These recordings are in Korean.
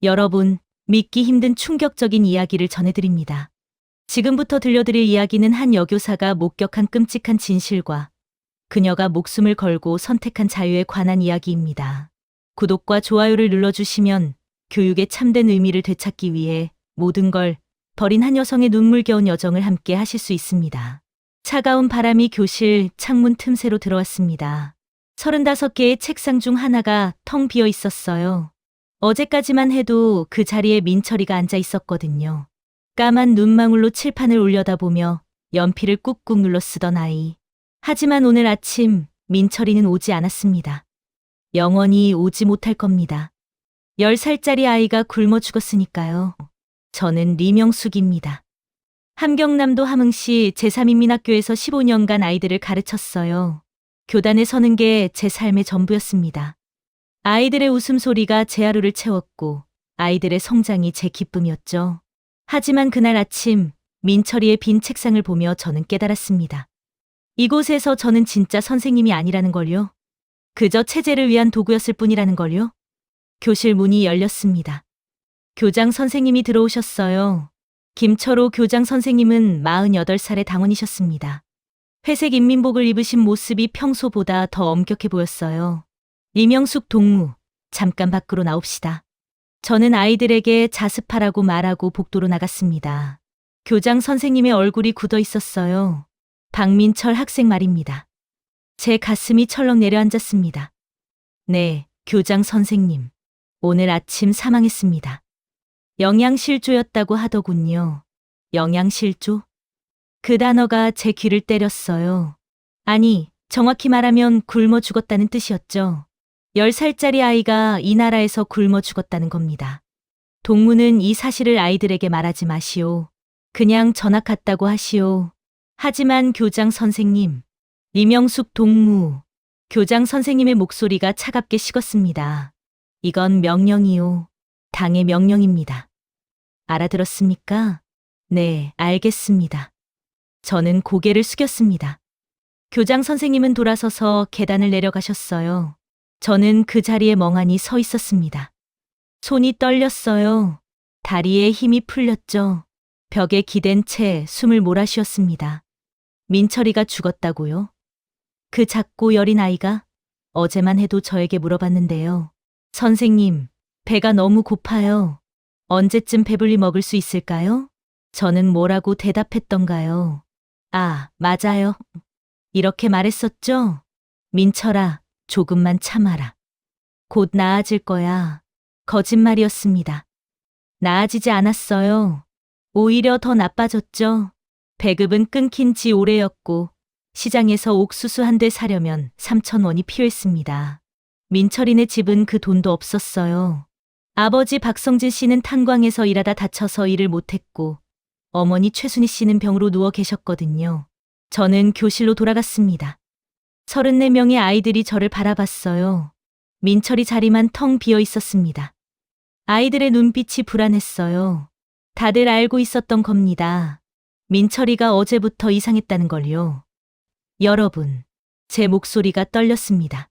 여러분, 믿기 힘든 충격적인 이야기를 전해드립니다. 지금부터 들려드릴 이야기는 한 여교사가 목격한 끔찍한 진실과 그녀가 목숨을 걸고 선택한 자유에 관한 이야기입니다. 구독과 좋아요를 눌러주시면 교육의 참된 의미를 되찾기 위해 모든 걸 버린 한 여성의 눈물겨운 여정을 함께 하실 수 있습니다. 차가운 바람이 교실 창문 틈새로 들어왔습니다. 35개의 책상 중 하나가 텅 비어 있었어요. 어제까지만 해도 그 자리에 민철이가 앉아 있었거든요. 까만 눈망울로 칠판을 올려다보며 연필을 꾹꾹 눌러 쓰던 아이. 하지만 오늘 아침 민철이는 오지 않았습니다. 영원히 오지 못할 겁니다. 10살짜리 아이가 굶어 죽었으니까요. 저는 리명숙입니다. 함경남도 함흥시 제3인민학교에서 15년간 아이들을 가르쳤어요. 교단에 서는 게 제 삶의 전부였습니다. 아이들의 웃음소리가 제 하루를 채웠고 아이들의 성장이 제 기쁨이었죠. 하지만 그날 아침 민철이의 빈 책상을 보며 저는 깨달았습니다. 이곳에서 저는 진짜 선생님이 아니라는 걸요. 그저 체제를 위한 도구였을 뿐이라는 걸요. 교실 문이 열렸습니다. 교장 선생님이 들어오셨어요. 김철호 교장 선생님은 48살의 당원이셨습니다. 회색 인민복을 입으신 모습이 평소보다 더 엄격해 보였어요. 리명숙 동무, 잠깐 밖으로 나옵시다. 저는 아이들에게 자습하라고 말하고 복도로 나갔습니다. 교장 선생님의 얼굴이 굳어 있었어요. 박민철 학생 말입니다. 제 가슴이 철렁 내려앉았습니다. 네, 교장 선생님. 오늘 아침 사망했습니다. 영양실조였다고 하더군요. 영양실조? 그 단어가 제 귀를 때렸어요. 아니, 정확히 말하면 굶어 죽었다는 뜻이었죠. 10살짜리 아이가 이 나라에서 굶어 죽었다는 겁니다. 동무는 이 사실을 아이들에게 말하지 마시오. 그냥 전학 갔다고 하시오. 하지만 교장 선생님, 리명숙 동무, 교장 선생님의 목소리가 차갑게 식었습니다. 이건 명령이요. 당의 명령입니다. 알아들었습니까? 네, 알겠습니다. 저는 고개를 숙였습니다. 교장 선생님은 돌아서서 계단을 내려가셨어요. 저는 그 자리에 멍하니 서 있었습니다. 손이 떨렸어요. 다리에 힘이 풀렸죠. 벽에 기댄 채 숨을 몰아쉬었습니다. 민철이가 죽었다고요? 그 작고 여린 아이가 어제만 해도 저에게 물어봤는데요. 선생님, 배가 너무 고파요. 언제쯤 배불리 먹을 수 있을까요? 저는 뭐라고 대답했던가요? 아, 맞아요. 이렇게 말했었죠? 민철아, 조금만 참아라. 곧 나아질 거야. 거짓말이었습니다. 나아지지 않았어요. 오히려 더 나빠졌죠. 배급은 끊긴 지 오래였고 시장에서 옥수수 한 대 사려면 3,000원이 필요했습니다. 민철이네 집은 그 돈도 없었어요. 아버지 박성진 씨는 탄광에서 일하다 다쳐서 일을 못했고 어머니 최순희 씨는 병으로 누워 계셨거든요. 저는 교실로 돌아갔습니다. 34명의 아이들이 저를 바라봤어요. 민철이 자리만 텅 비어 있었습니다. 아이들의 눈빛이 불안했어요. 다들 알고 있었던 겁니다. 민철이가 어제부터 이상했다는 걸요. 여러분, 제 목소리가 떨렸습니다.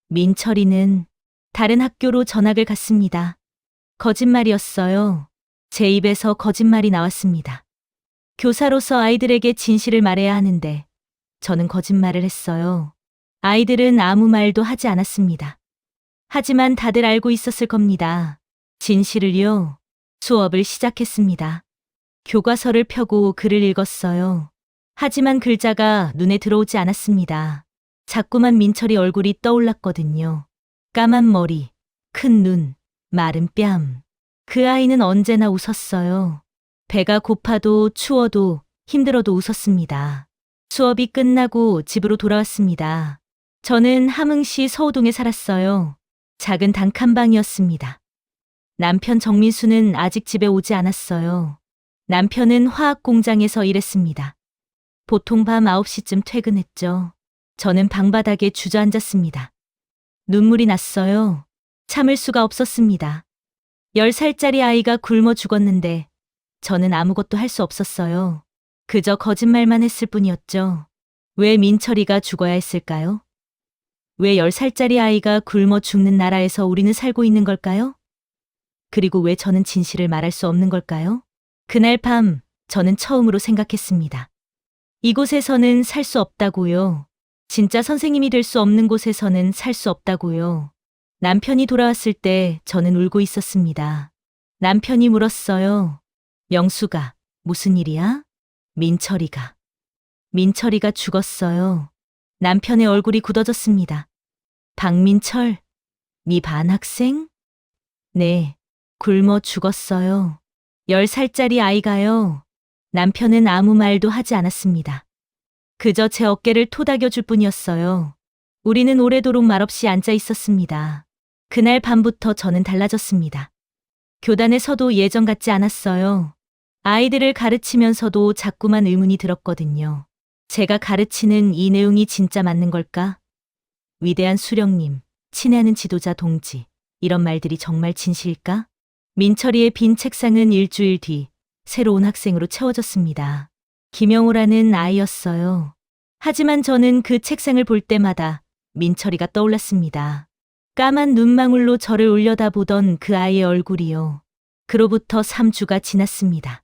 민철이는 다른 학교로 전학을 갔습니다. 거짓말이었어요. 제 입에서 거짓말이 나왔습니다. 교사로서 아이들에게 진실을 말해야 하는데 저는 거짓말을 했어요. 아이들은 아무 말도 하지 않았습니다. 하지만 다들 알고 있었을 겁니다. 진실을요. 수업을 시작했습니다. 교과서를 펴고 글을 읽었어요. 하지만 글자가 눈에 들어오지 않았습니다. 자꾸만 민철이 얼굴이 떠올랐거든요. 까만 머리, 큰 눈, 마른 뺨. 그 아이는 언제나 웃었어요. 배가 고파도 추워도 힘들어도 웃었습니다. 수업이 끝나고 집으로 돌아왔습니다. 저는 함흥시 서호동에 살았어요. 작은 단칸방이었습니다. 남편 정민수는 아직 집에 오지 않았어요. 남편은 화학 공장에서 일했습니다. 보통 밤 9시쯤 퇴근했죠. 저는 방바닥에 주저앉았습니다. 눈물이 났어요. 참을 수가 없었습니다. 10살짜리 아이가 굶어 죽었는데 저는 아무것도 할 수 없었어요. 그저 거짓말만 했을 뿐이었죠. 왜 민철이가 죽어야 했을까요? 왜 10살짜리 아이가 굶어 죽는 나라에서 우리는 살고 있는 걸까요? 그리고 왜 저는 진실을 말할 수 없는 걸까요? 그날 밤 저는 처음으로 생각했습니다. 이곳에서는 살 수 없다고요. 진짜 선생님이 될 수 없는 곳에서는 살 수 없다고요. 남편이 돌아왔을 때 저는 울고 있었습니다. 남편이 물었어요. 명수가 무슨 일이야? 민철이가 죽었어요. 남편의 얼굴이 굳어졌습니다. 박민철, 네 반학생? 네, 굶어 죽었어요. 10살짜리 아이가요. 남편은 아무 말도 하지 않았습니다. 그저 제 어깨를 토닥여 줄 뿐이었어요. 우리는 오래도록 말없이 앉아 있었습니다. 그날 밤부터 저는 달라졌습니다. 교단에 서도 예전 같지 않았어요. 아이들을 가르치면서도 자꾸만 의문이 들었거든요. 제가 가르치는 이 내용이 진짜 맞는 걸까? 위대한 수령님, 친애하는 지도자 동지, 이런 말들이 정말 진실일까? 민철이의 빈 책상은 일주일 뒤 새로운 학생으로 채워졌습니다. 김영우라는 아이였어요. 하지만 저는 그 책상을 볼 때마다 민철이가 떠올랐습니다. 까만 눈망울로 저를 올려다보던 그 아이의 얼굴이요. 그로부터 3주가 지났습니다.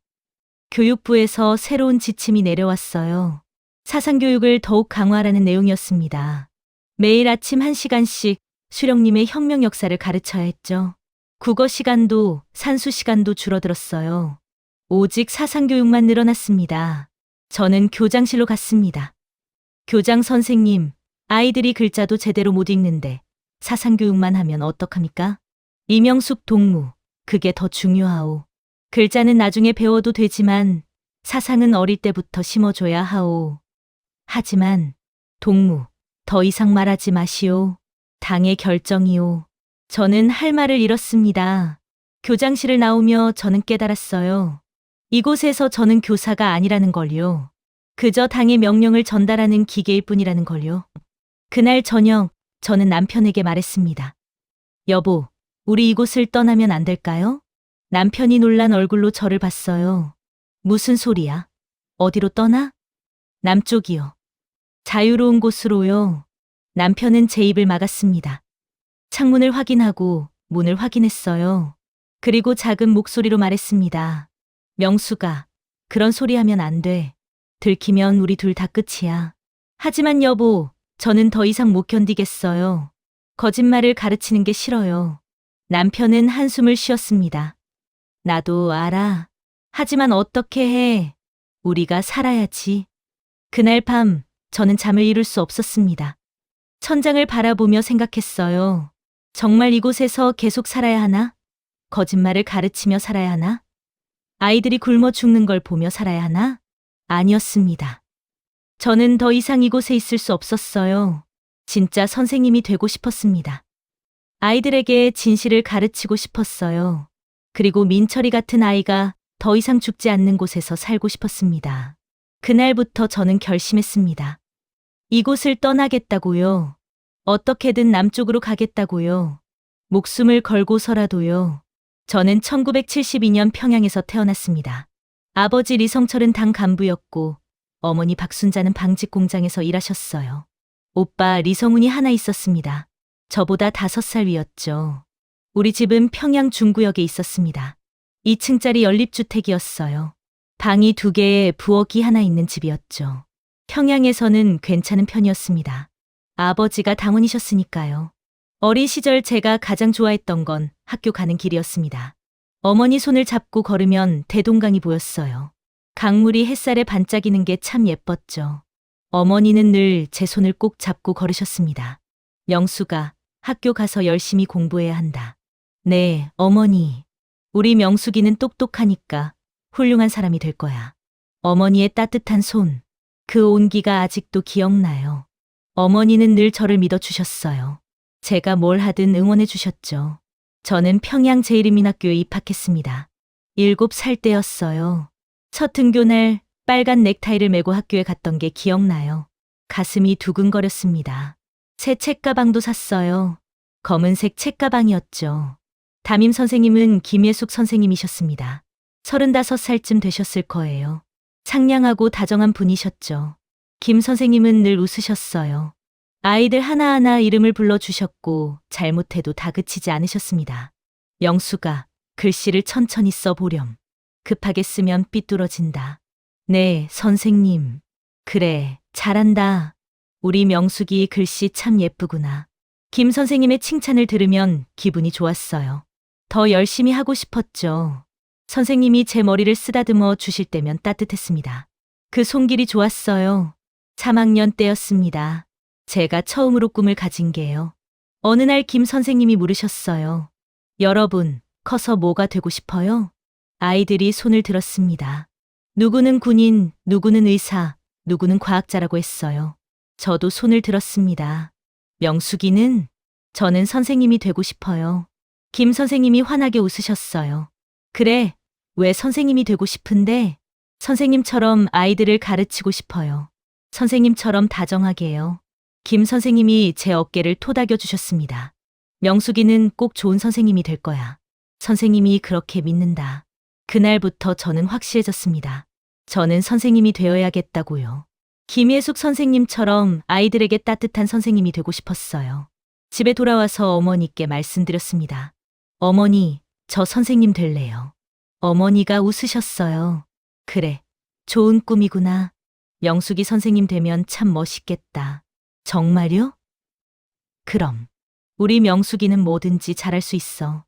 교육부에서 새로운 지침이 내려왔어요. 사상교육을 더욱 강화하라는 내용이었습니다. 매일 아침 1시간씩 수령님의 혁명 역사를 가르쳐야 했죠. 국어 시간도 산수 시간도 줄어들었어요. 오직 사상교육만 늘어났습니다. 저는 교장실로 갔습니다. 교장 선생님, 아이들이 글자도 제대로 못 읽는데 사상교육만 하면 어떡합니까? 이명숙 동무, 그게 더 중요하오. 글자는 나중에 배워도 되지만 사상은 어릴 때부터 심어줘야 하오. 하지만 동무, 더 이상 말하지 마시오. 당의 결정이오. 저는 할 말을 잃었습니다. 교장실을 나오며 저는 깨달았어요. 이곳에서 저는 교사가 아니라는 걸요. 그저 당의 명령을 전달하는 기계일 뿐이라는 걸요. 그날 저녁 저는 남편에게 말했습니다. 여보, 우리 이곳을 떠나면 안 될까요? 남편이 놀란 얼굴로 저를 봤어요. 무슨 소리야? 어디로 떠나? 남쪽이요. 자유로운 곳으로요. 남편은 제 입을 막았습니다. 창문을 확인하고 문을 확인했어요. 그리고 작은 목소리로 말했습니다. 명수가, 그런 소리 하면 안 돼. 들키면 우리 둘 다 끝이야. 하지만 여보, 저는 더 이상 못 견디겠어요. 거짓말을 가르치는 게 싫어요. 남편은 한숨을 쉬었습니다. 나도 알아. 하지만 어떻게 해? 우리가 살아야지. 그날 밤 저는 잠을 이룰 수 없었습니다. 천장을 바라보며 생각했어요. 정말 이곳에서 계속 살아야 하나? 거짓말을 가르치며 살아야 하나? 아이들이 굶어 죽는 걸 보며 살아야 하나? 아니었습니다. 저는 더 이상 이곳에 있을 수 없었어요. 진짜 선생님이 되고 싶었습니다. 아이들에게 진실을 가르치고 싶었어요. 그리고 민철이 같은 아이가 더 이상 죽지 않는 곳에서 살고 싶었습니다. 그날부터 저는 결심했습니다. 이곳을 떠나겠다고요. 어떻게든 남쪽으로 가겠다고요. 목숨을 걸고서라도요. 저는 1972년 평양에서 태어났습니다. 아버지 리성철은 당 간부였고 어머니 박순자는 방직 공장에서 일하셨어요. 오빠 리성훈이 하나 있었습니다. 저보다 5살 위였죠. 우리 집은 평양 중구역에 있었습니다. 2층짜리 연립주택이었어요. 방이 2개에 부엌이 하나 있는 집이었죠. 평양에서는 괜찮은 편이었습니다. 아버지가 당원이셨으니까요. 어린 시절 제가 가장 좋아했던 건 학교 가는 길이었습니다. 어머니 손을 잡고 걸으면 대동강이 보였어요. 강물이 햇살에 반짝이는 게 참 예뻤죠. 어머니는 늘 제 손을 꼭 잡고 걸으셨습니다. 명수가 학교 가서 열심히 공부해야 한다. 네, 어머니. 우리 명숙이는 똑똑하니까 훌륭한 사람이 될 거야. 어머니의 따뜻한 손, 그 온기가 아직도 기억나요. 어머니는 늘 저를 믿어주셨어요. 제가 뭘 하든 응원해 주셨죠. 저는 평양 제1인민학교에 입학했습니다. 7살 때였어요. 첫 등교날 빨간 넥타이를 메고 학교에 갔던 게 기억나요. 가슴이 두근거렸습니다. 새 책가방도 샀어요. 검은색 책가방이었죠. 담임 선생님은 김예숙 선생님이셨습니다. 35살쯤 되셨을 거예요. 상냥하고 다정한 분이셨죠. 김 선생님은 늘 웃으셨어요. 아이들 하나하나 이름을 불러주셨고 잘못해도 다그치지 않으셨습니다. 명수가, 글씨를 천천히 써보렴. 급하게 쓰면 삐뚤어진다. 네, 선생님. 그래, 잘한다. 우리 명숙이 글씨 참 예쁘구나. 김 선생님의 칭찬을 들으면 기분이 좋았어요. 더 열심히 하고 싶었죠. 선생님이 제 머리를 쓰다듬어 주실 때면 따뜻했습니다. 그 손길이 좋았어요. 3학년 때였습니다. 제가 처음으로 꿈을 가진 게요. 어느 날 김 선생님이 물으셨어요. 여러분, 커서 뭐가 되고 싶어요? 아이들이 손을 들었습니다. 누구는 군인, 누구는 의사, 누구는 과학자라고 했어요. 저도 손을 들었습니다. 명숙이는? 저는 선생님이 되고 싶어요. 김 선생님이 환하게 웃으셨어요. 그래, 왜 선생님이 되고 싶은데? 선생님처럼 아이들을 가르치고 싶어요. 선생님처럼 다정하게요. 김 선생님이 제 어깨를 토닥여 주셨습니다. 명숙이는 꼭 좋은 선생님이 될 거야. 선생님이 그렇게 믿는다. 그날부터 저는 확실해졌습니다. 저는 선생님이 되어야겠다고요. 김예숙 선생님처럼 아이들에게 따뜻한 선생님이 되고 싶었어요. 집에 돌아와서 어머니께 말씀드렸습니다. 어머니, 저 선생님 될래요. 어머니가 웃으셨어요. 그래, 좋은 꿈이구나. 명숙이 선생님 되면 참 멋있겠다. 정말요? 그럼, 우리 명숙이는 뭐든지 잘할 수 있어.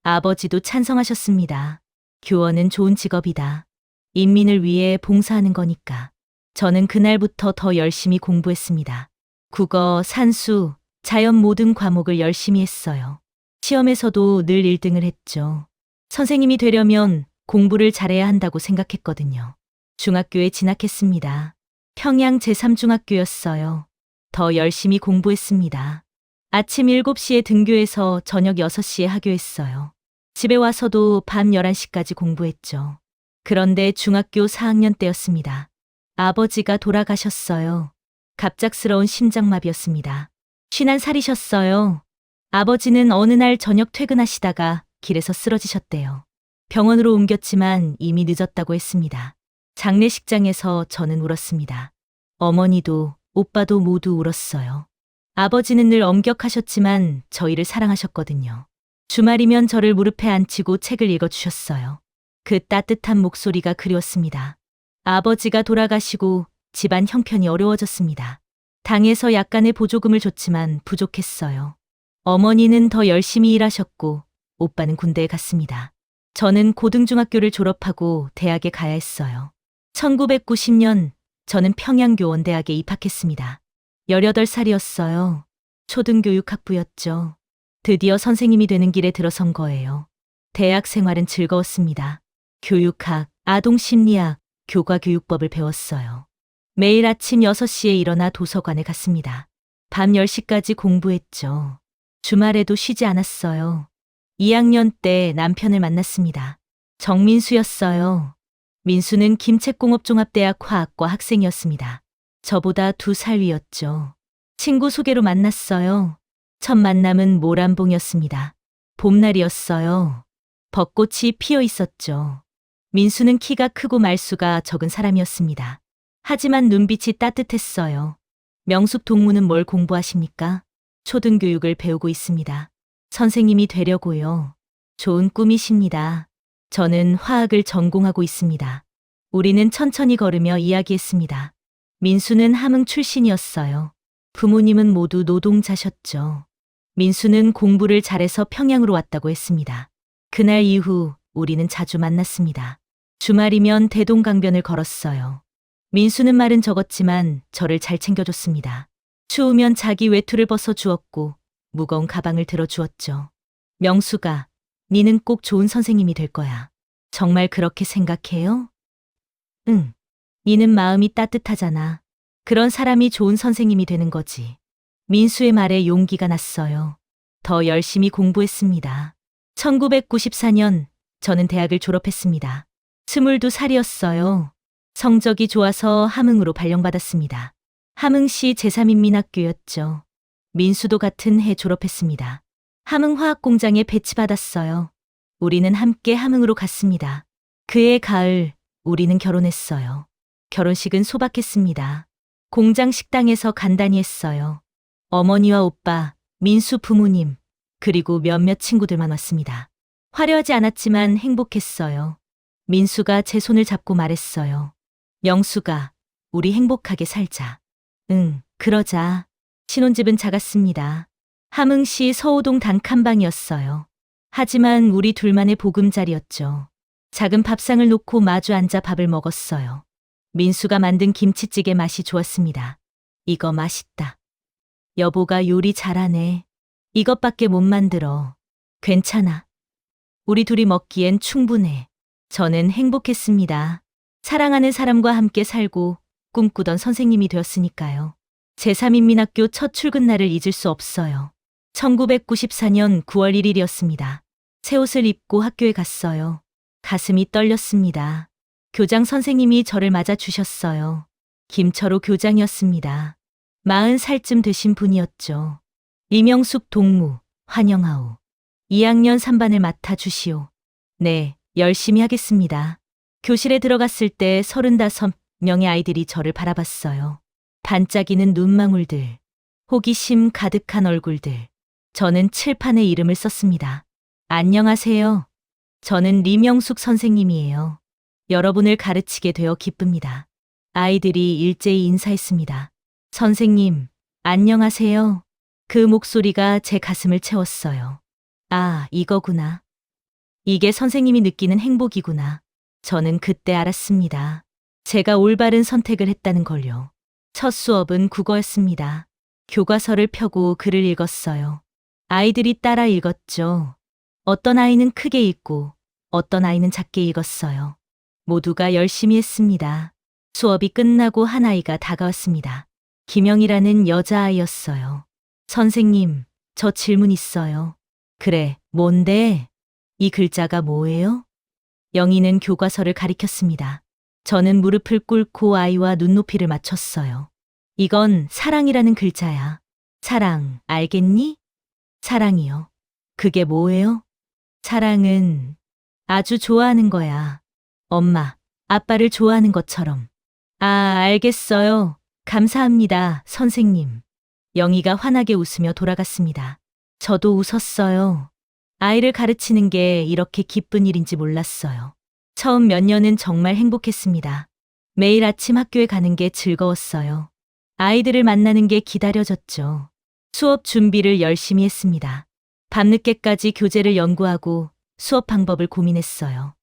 아버지도 찬성하셨습니다. 교원은 좋은 직업이다. 인민을 위해 봉사하는 거니까. 저는 그날부터 더 열심히 공부했습니다. 국어, 산수, 자연 모든 과목을 열심히 했어요. 시험에서도 늘 1등을 했죠. 선생님이 되려면 공부를 잘해야 한다고 생각했거든요. 중학교에 진학했습니다. 평양 제3중학교였어요. 더 열심히 공부했습니다. 아침 7시에 등교해서 저녁 6시에 하교했어요. 집에 와서도 밤 11시까지 공부했죠. 그런데 중학교 4학년 때였습니다. 아버지가 돌아가셨어요. 갑작스러운 심장마비였습니다. 51살이셨어요. 아버지는 어느 날 저녁 퇴근하시다가 길에서 쓰러지셨대요. 병원으로 옮겼지만 이미 늦었다고 했습니다. 장례식장에서 저는 울었습니다. 어머니도 오빠도 모두 울었어요. 아버지는 늘 엄격하셨지만 저희를 사랑하셨거든요. 주말이면 저를 무릎에 앉히고 책을 읽어주셨어요. 그 따뜻한 목소리가 그리웠습니다. 아버지가 돌아가시고 집안 형편이 어려워졌습니다. 당에서 약간의 보조금을 줬지만 부족했어요. 어머니는 더 열심히 일하셨고 오빠는 군대에 갔습니다. 저는 고등중학교를 졸업하고 대학에 가야 했어요. 1990년 저는 평양교원대학에 입학했습니다. 18살이었어요. 초등교육학부였죠. 드디어 선생님이 되는 길에 들어선 거예요. 대학 생활은 즐거웠습니다. 교육학, 아동심리학, 교과교육법을 배웠어요. 매일 아침 6시에 일어나 도서관에 갔습니다. 밤 10시까지 공부했죠. 주말에도 쉬지 않았어요. 2학년 때 남편을 만났습니다. 정민수였어요. 민수는 김책공업종합대학 화학과 학생이었습니다. 저보다 2살 위였죠. 친구 소개로 만났어요. 첫 만남은 모란봉이었습니다. 봄날이었어요. 벚꽃이 피어 있었죠. 민수는 키가 크고 말수가 적은 사람이었습니다. 하지만 눈빛이 따뜻했어요. 명숙 동무는 뭘 공부하십니까? 초등교육을 배우고 있습니다. 선생님이 되려고요. 좋은 꿈이십니다. 저는 화학을 전공하고 있습니다. 우리는 천천히 걸으며 이야기했습니다. 민수는 함흥 출신이었어요. 부모님은 모두 노동자셨죠. 민수는 공부를 잘해서 평양으로 왔다고 했습니다. 그날 이후 우리는 자주 만났습니다. 주말이면 대동강변을 걸었어요. 민수는 말은 적었지만 저를 잘 챙겨줬습니다. 추우면 자기 외투를 벗어 주었고 무거운 가방을 들어주었죠. 명수가, 니는 꼭 좋은 선생님이 될 거야. 정말 그렇게 생각해요? 응. 니는 마음이 따뜻하잖아. 그런 사람이 좋은 선생님이 되는 거지. 민수의 말에 용기가 났어요. 더 열심히 공부했습니다. 1994년 저는 대학을 졸업했습니다. 22살이었어요. 성적이 좋아서 함흥으로 발령받았습니다. 함흥시 제3인민학교였죠. 민수도 같은 해 졸업했습니다. 함흥화학공장에 배치받았어요. 우리는 함께 함흥으로 갔습니다. 그해 가을 우리는 결혼했어요. 결혼식은 소박했습니다. 공장 식당에서 간단히 했어요. 어머니와 오빠, 민수 부모님, 그리고 몇몇 친구들만 왔습니다. 화려하지 않았지만 행복했어요. 민수가 제 손을 잡고 말했어요. 영수가, 우리 행복하게 살자. 응, 그러자. 신혼집은 작았습니다. 함흥시 서호동 단칸방이었어요. 하지만 우리 둘만의 보금자리였죠. 작은 밥상을 놓고 마주 앉아 밥을 먹었어요. 민수가 만든 김치찌개 맛이 좋았습니다. 이거 맛있다. 여보가 요리 잘하네. 이것밖에 못 만들어. 괜찮아. 우리 둘이 먹기엔 충분해. 저는 행복했습니다. 사랑하는 사람과 함께 살고 꿈꾸던 선생님이 되었으니까요. 제3인민학교 첫 출근 날을 잊을 수 없어요. 1994년 9월 1일이었습니다. 새 옷을 입고 학교에 갔어요. 가슴이 떨렸습니다. 교장 선생님이 저를 맞아주셨어요. 김철호 교장이었습니다. 40살쯤 되신 분이었죠. 이명숙 동무, 환영하오. 2학년 3반을 맡아주시오. 네, 열심히 하겠습니다. 교실에 들어갔을 때 35명의 아이들이 저를 바라봤어요. 반짝이는 눈망울들, 호기심 가득한 얼굴들. 저는 칠판에 이름을 썼습니다. 안녕하세요. 저는 리명숙 선생님이에요. 여러분을 가르치게 되어 기쁩니다. 아이들이 일제히 인사했습니다. 선생님, 안녕하세요. 그 목소리가 제 가슴을 채웠어요. 아, 이거구나. 이게 선생님이 느끼는 행복이구나. 저는 그때 알았습니다. 제가 올바른 선택을 했다는 걸요. 첫 수업은 국어였습니다. 교과서를 펴고 글을 읽었어요. 아이들이 따라 읽었죠. 어떤 아이는 크게 읽고 어떤 아이는 작게 읽었어요. 모두가 열심히 했습니다. 수업이 끝나고 한 아이가 다가왔습니다. 김영이라는 여자아이였어요. 선생님, 저 질문 있어요. 그래, 뭔데? 이 글자가 뭐예요? 영희는 교과서를 가리켰습니다. 저는 무릎을 꿇고 아이와 눈높이를 맞췄어요. 이건 사랑이라는 글자야. 사랑, 알겠니? 사랑이요. 그게 뭐예요? 사랑은 아주 좋아하는 거야. 엄마, 아빠를 좋아하는 것처럼. 아, 알겠어요. 감사합니다, 선생님. 영희가 환하게 웃으며 돌아갔습니다. 저도 웃었어요. 아이를 가르치는 게 이렇게 기쁜 일인지 몰랐어요. 처음 몇 년은 정말 행복했습니다. 매일 아침 학교에 가는 게 즐거웠어요. 아이들을 만나는 게 기다려졌죠. 수업 준비를 열심히 했습니다. 밤늦게까지 교재를 연구하고 수업 방법을 고민했어요.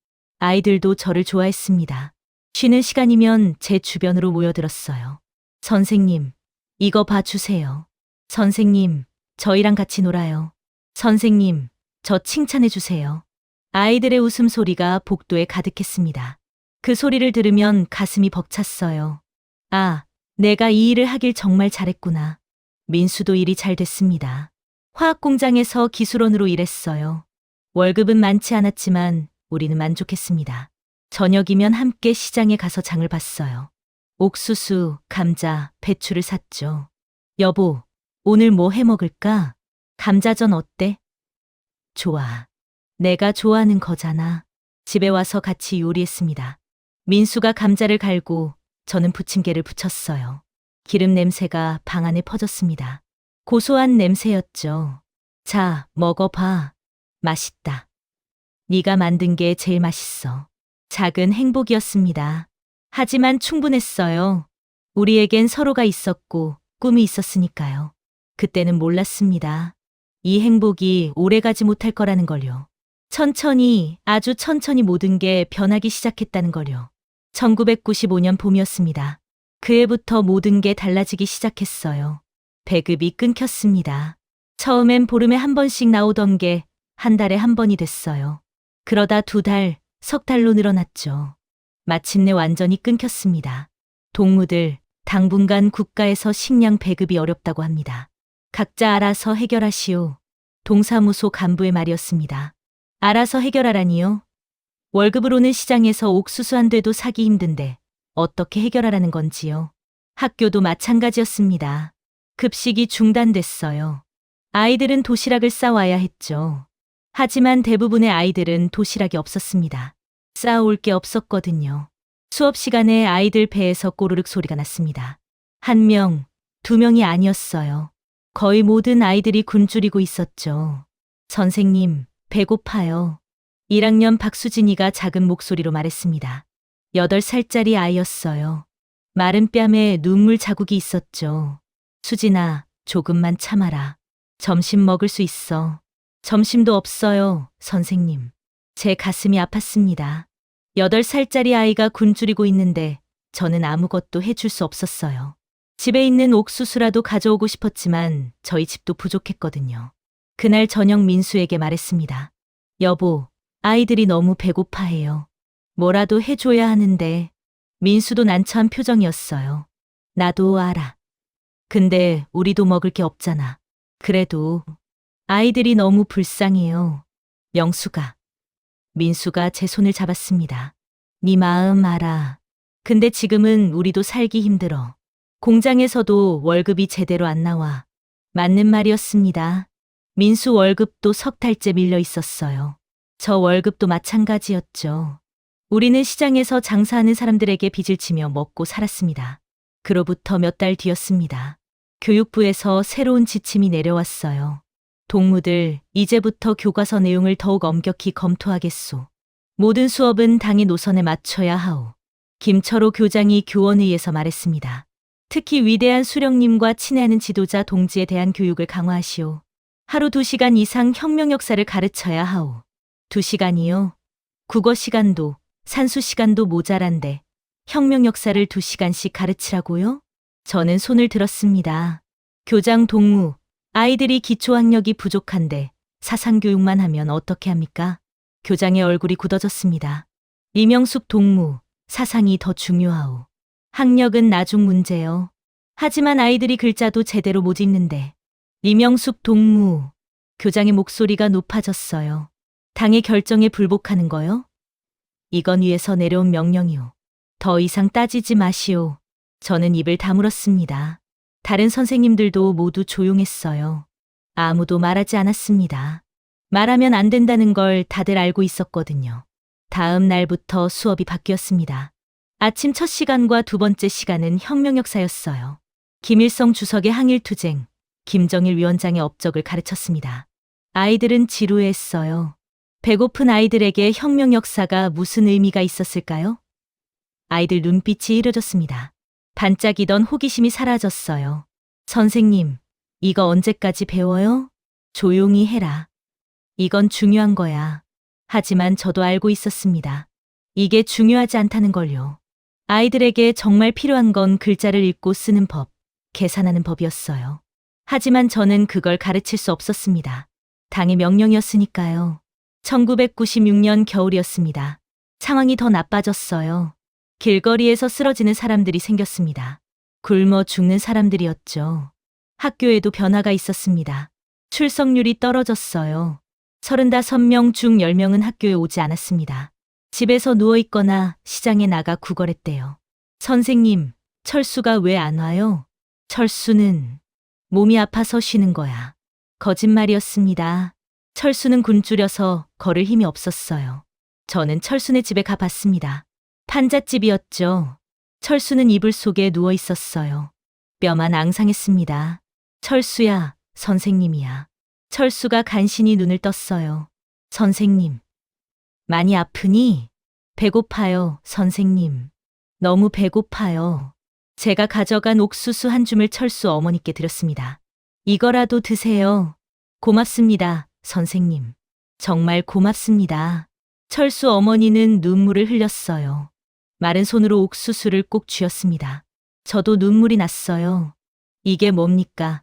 아이들도 저를 좋아했습니다. 쉬는 시간이면 제 주변으로 모여들었어요. 선생님, 이거 봐주세요. 선생님, 저희랑 같이 놀아요. 선생님, 저 칭찬해 주세요. 아이들의 웃음소리가 복도에 가득했습니다. 그 소리를 들으면 가슴이 벅찼어요. 아, 내가 이 일을 하길 정말 잘했구나. 민수도 일이 잘 됐습니다. 화학 공장에서 기술원으로 일했어요. 월급은 많지 않았지만 우리는 만족했습니다. 저녁이면 함께 시장에 가서 장을 봤어요. 옥수수, 감자, 배추를 샀죠. 여보, 오늘 뭐 해 먹을까? 감자전 어때? 좋아. 내가 좋아하는 거잖아. 집에 와서 같이 요리했습니다. 민수가 감자를 갈고 저는 부침개를 부쳤어요. 기름 냄새가 방 안에 퍼졌습니다. 고소한 냄새였죠. 자, 먹어봐. 맛있다. 네가 만든 게 제일 맛있어. 작은 행복이었습니다. 하지만 충분했어요. 우리에겐 서로가 있었고 꿈이 있었으니까요. 그때는 몰랐습니다. 이 행복이 오래가지 못할 거라는 걸요. 천천히, 아주 천천히 모든 게 변하기 시작했다는 걸요. 1995년 봄이었습니다. 그 해부터 모든 게 달라지기 시작했어요. 배급이 끊겼습니다. 처음엔 보름에 한 번씩 나오던 게 한 달에 한 번이 됐어요. 그러다 2달, 3달로 늘어났죠. 마침내 완전히 끊겼습니다. 동무들, 당분간 국가에서 식량 배급이 어렵다고 합니다. 각자 알아서 해결하시오. 동사무소 간부의 말이었습니다. 알아서 해결하라니요? 월급으로는 시장에서 옥수수 한 대도 사기 힘든데 어떻게 해결하라는 건지요? 학교도 마찬가지였습니다. 급식이 중단됐어요. 아이들은 도시락을 싸와야 했죠. 하지만 대부분의 아이들은 도시락이 없었습니다. 싸올 게 없었거든요. 수업 시간에 아이들 배에서 꼬르륵 소리가 났습니다. 1명, 2명이 아니었어요. 거의 모든 아이들이 굶주리고 있었죠. 선생님, 배고파요. 1학년 박수진이가 작은 목소리로 말했습니다. 8살짜리 아이였어요. 마른 뺨에 눈물 자국이 있었죠. 수진아, 조금만 참아라. 점심 먹을 수 있어. 점심도 없어요, 선생님. 제 가슴이 아팠습니다. 8살짜리 아이가 굶주리고 있는데 저는 아무것도 해줄 수 없었어요. 집에 있는 옥수수라도 가져오고 싶었지만 저희 집도 부족했거든요. 그날 저녁 민수에게 말했습니다. 여보, 아이들이 너무 배고파해요. 뭐라도 해줘야 하는데. 민수도 난처한 표정이었어요. 나도 알아. 근데 우리도 먹을 게 없잖아. 그래도 아이들이 너무 불쌍해요. 명수가. 민수가 제 손을 잡았습니다. 네 마음 알아. 근데 지금은 우리도 살기 힘들어. 공장에서도 월급이 제대로 안 나와. 맞는 말이었습니다. 민수 월급도 석 달째 밀려 있었어요. 저 월급도 마찬가지였죠. 우리는 시장에서 장사하는 사람들에게 빚을 지며 먹고 살았습니다. 그로부터 몇 달 뒤였습니다. 교육부에서 새로운 지침이 내려왔어요. 동무들, 이제부터 교과서 내용을 더욱 엄격히 검토하겠소. 모든 수업은 당의 노선에 맞춰야 하오. 김철호 교장이 교원회의에서 말했습니다. 특히 위대한 수령님과 친애하는 지도자 동지에 대한 교육을 강화하시오. 하루 2시간 이상 혁명 역사를 가르쳐야 하오. 2시간이요? 국어 시간도, 산수 시간도 모자란데 혁명 역사를 2시간씩 가르치라고요? 저는 손을 들었습니다. 교장 동무, 아이들이 기초학력이 부족한데 사상교육만 하면 어떻게 합니까? 교장의 얼굴이 굳어졌습니다. 이명숙 동무, 사상이 더 중요하오. 학력은 나중 문제요. 하지만 아이들이 글자도 제대로 못 읽는데. 이명숙 동무, 교장의 목소리가 높아졌어요. 당의 결정에 불복하는 거요? 이건 위에서 내려온 명령이오. 더 이상 따지지 마시오. 저는 입을 다물었습니다. 다른 선생님들도 모두 조용했어요. 아무도 말하지 않았습니다. 말하면 안 된다는 걸 다들 알고 있었거든요. 다음 날부터 수업이 바뀌었습니다. 아침 첫 시간과 두 번째 시간은 혁명 역사였어요. 김일성 주석의 항일투쟁, 김정일 위원장의 업적을 가르쳤습니다. 아이들은 지루했어요. 배고픈 아이들에게 혁명 역사가 무슨 의미가 있었을까요? 아이들 눈빛이 이려졌습니다. 반짝이던 호기심이 사라졌어요. 선생님, 이거 언제까지 배워요? 조용히 해라. 이건 중요한 거야. 하지만 저도 알고 있었습니다. 이게 중요하지 않다는 걸요. 아이들에게 정말 필요한 건 글자를 읽고 쓰는 법, 계산하는 법이었어요. 하지만 저는 그걸 가르칠 수 없었습니다. 당의 명령이었으니까요. 1996년 겨울이었습니다. 상황이 더 나빠졌어요. 길거리에서 쓰러지는 사람들이 생겼습니다. 굶어 죽는 사람들이었죠. 학교에도 변화가 있었습니다. 출석률이 떨어졌어요. 35명 중 10명은 학교에 오지 않았습니다. 집에서 누워있거나 시장에 나가 구걸했대요. 선생님, 철수가 왜 안 와요? 철수는 몸이 아파서 쉬는 거야. 거짓말이었습니다. 철수는 굶주려서 걸을 힘이 없었어요. 저는 철수네 집에 가봤습니다. 판잣집이었죠. 철수는 이불 속에 누워 있었어요. 뼈만 앙상했습니다. 철수야, 선생님이야. 철수가 간신히 눈을 떴어요. 선생님. 많이 아프니? 배고파요, 선생님. 너무 배고파요. 제가 가져간 옥수수 한 줌을 철수 어머니께 드렸습니다. 이거라도 드세요. 고맙습니다, 선생님. 정말 고맙습니다. 철수 어머니는 눈물을 흘렸어요. 마른 손으로 옥수수를 꼭 쥐었습니다. 저도 눈물이 났어요. 이게 뭡니까?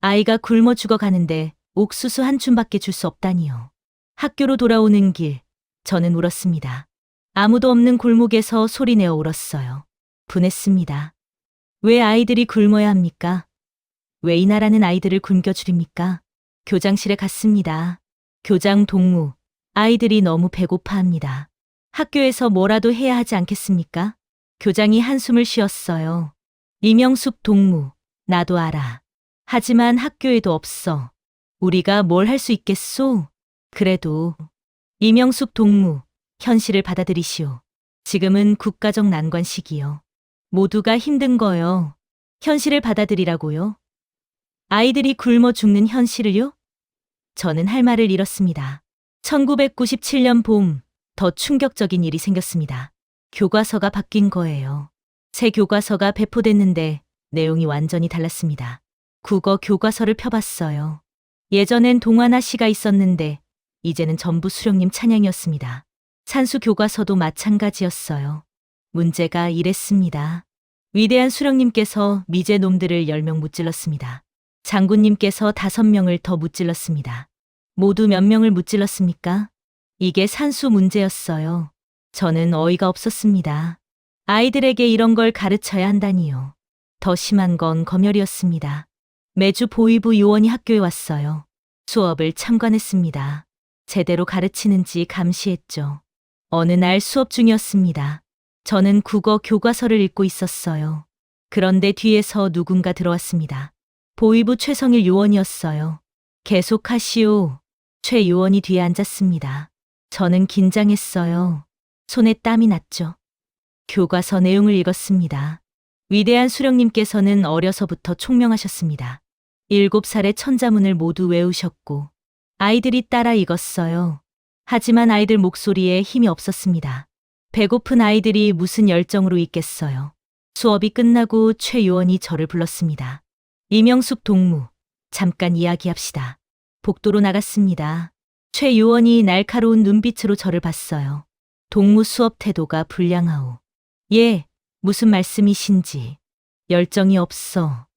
아이가 굶어 죽어가는데 옥수수 한 줌밖에 줄 수 없다니요. 학교로 돌아오는 길, 저는 울었습니다. 아무도 없는 골목에서 소리내어 울었어요. 분했습니다. 왜 아이들이 굶어야 합니까? 왜 이 나라는 아이들을 굶겨주립니까? 교장실에 갔습니다. 교장 동무, 아이들이 너무 배고파합니다. 학교에서 뭐라도 해야 하지 않겠습니까? 교장이 한숨을 쉬었어요. 이명숙 동무, 나도 알아. 하지만 학교에도 없어. 우리가 뭘 할 수 있겠소? 그래도. 이명숙 동무, 현실을 받아들이시오. 지금은 국가적 난관 시기요. 모두가 힘든 거요. 현실을 받아들이라고요. 아이들이 굶어 죽는 현실을요? 저는 할 말을 잃었습니다. 1997년 봄, 더 충격적인 일이 생겼습니다. 교과서가 바뀐 거예요. 새 교과서가 배포됐는데 내용이 완전히 달랐습니다. 국어 교과서를 펴봤어요. 예전엔 동화나 시가 있었는데 이제는 전부 수령님 찬양이었습니다. 산수 교과서도 마찬가지였어요. 문제가 이랬습니다. 위대한 수령님께서 미제 놈들을 10명 무찔렀습니다. 장군님께서 5명을 더 무찔렀습니다. 모두 몇 명을 무찔렀습니까? 이게 산수 문제였어요. 저는 어이가 없었습니다. 아이들에게 이런 걸 가르쳐야 한다니요. 더 심한 건 검열이었습니다. 매주 보위부 요원이 학교에 왔어요. 수업을 참관했습니다. 제대로 가르치는지 감시했죠. 어느 날 수업 중이었습니다. 저는 국어 교과서를 읽고 있었어요. 그런데 뒤에서 누군가 들어왔습니다. 보위부 최성일 요원이었어요. 계속하시오. 최 요원이 뒤에 앉았습니다. 저는 긴장했어요. 손에 땀이 났죠. 교과서 내용을 읽었습니다. 위대한 수령님께서는 어려서부터 총명하셨습니다. 7살에 천자문을 모두 외우셨고 아이들이 따라 읽었어요. 하지만 아이들 목소리에 힘이 없었습니다. 배고픈 아이들이 무슨 열정으로 읽겠어요. 수업이 끝나고 최 요원이 저를 불렀습니다. 이명숙 동무, 잠깐 이야기합시다. 복도로 나갔습니다. 최 요원이 날카로운 눈빛으로 저를 봤어요. 동무 수업 태도가 불량하오. 예, 무슨 말씀이신지. 열정이 없어.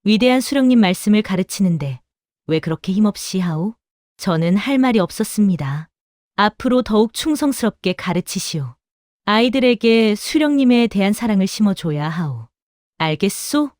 위대한 수령님 말씀을 가르치는데 왜 그렇게 힘없이 하오? 저는 할 말이 없었습니다. 앞으로 더욱 충성스럽게 가르치시오. 아이들에게 수령님에 대한 사랑을 심어줘야 하오. 알겠소?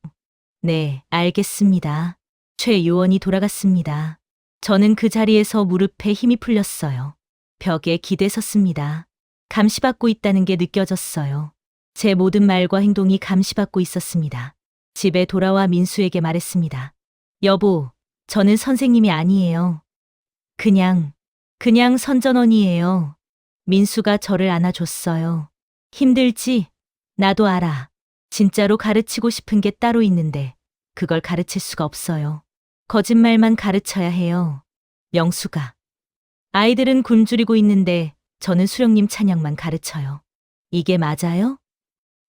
네, 알겠습니다. 최 요원이 돌아갔습니다. 저는 그 자리에서 무릎에 힘이 풀렸어요. 벽에 기대 섰습니다. 감시받고 있다는 게 느껴졌어요. 제 모든 말과 행동이 감시받고 있었습니다. 집에 돌아와 민수에게 말했습니다. 여보, 저는 선생님이 아니에요. 그냥 선전원이에요. 민수가 저를 안아줬어요. 힘들지? 나도 알아. 진짜로 가르치고 싶은 게 따로 있는데 그걸 가르칠 수가 없어요. 거짓말만 가르쳐야 해요. 명수가. 아이들은 굶주리고 있는데 저는 수령님 찬양만 가르쳐요. 이게 맞아요?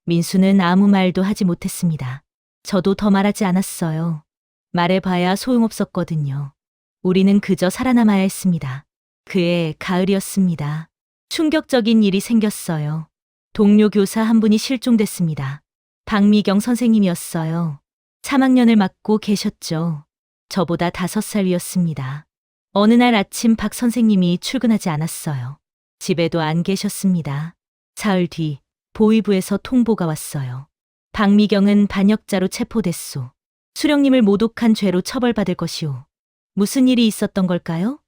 민수는 아무 말도 하지 못했습니다. 저도 더 말하지 않았어요. 말해봐야 소용없었거든요. 우리는 그저 살아남아야 했습니다. 그해 가을이었습니다. 충격적인 일이 생겼어요. 동료 교사 한 분이 실종됐습니다. 박미경 선생님이었어요. 3학년을 맡고 계셨죠. 저보다 5살 위였습니다. 어느 날 아침 박 선생님이 출근하지 않았어요. 집에도 안 계셨습니다. 사흘 뒤 보위부에서 통보가 왔어요. 박미경은 반역자로 체포됐소. 수령님을 모독한 죄로 처벌받을 것이오. 무슨 일이 있었던 걸까요?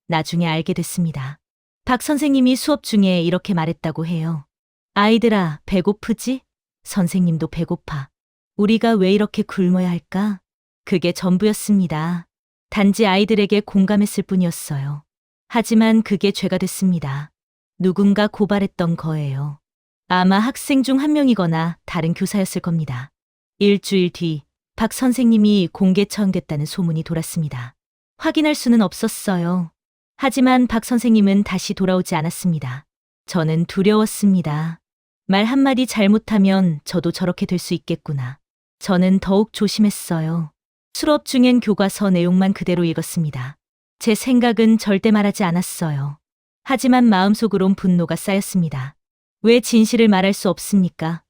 나중에 알게 됐습니다. 박 선생님이 수업 중에 이렇게 말했다고 해요. 아이들아, 배고프지? 선생님도 배고파. 우리가 왜 이렇게 굶어야 할까? 그게 전부였습니다. 단지 아이들에게 공감했을 뿐이었어요. 하지만 그게 죄가 됐습니다. 누군가 고발했던 거예요. 아마 학생 중 한 명이거나 다른 교사였을 겁니다. 일주일 뒤 박 선생님이 공개 처형됐다는 소문이 돌았습니다. 확인할 수는 없었어요. 하지만 박 선생님은 다시 돌아오지 않았습니다. 저는 두려웠습니다. 말 한마디 잘못하면 저도 저렇게 될 수 있겠구나. 저는 더욱 조심했어요. 수업 중엔 교과서 내용만 그대로 읽었습니다. 제 생각은 절대 말하지 않았어요. 하지만 마음속으론 분노가 쌓였습니다. 왜 진실을 말할 수 없습니까?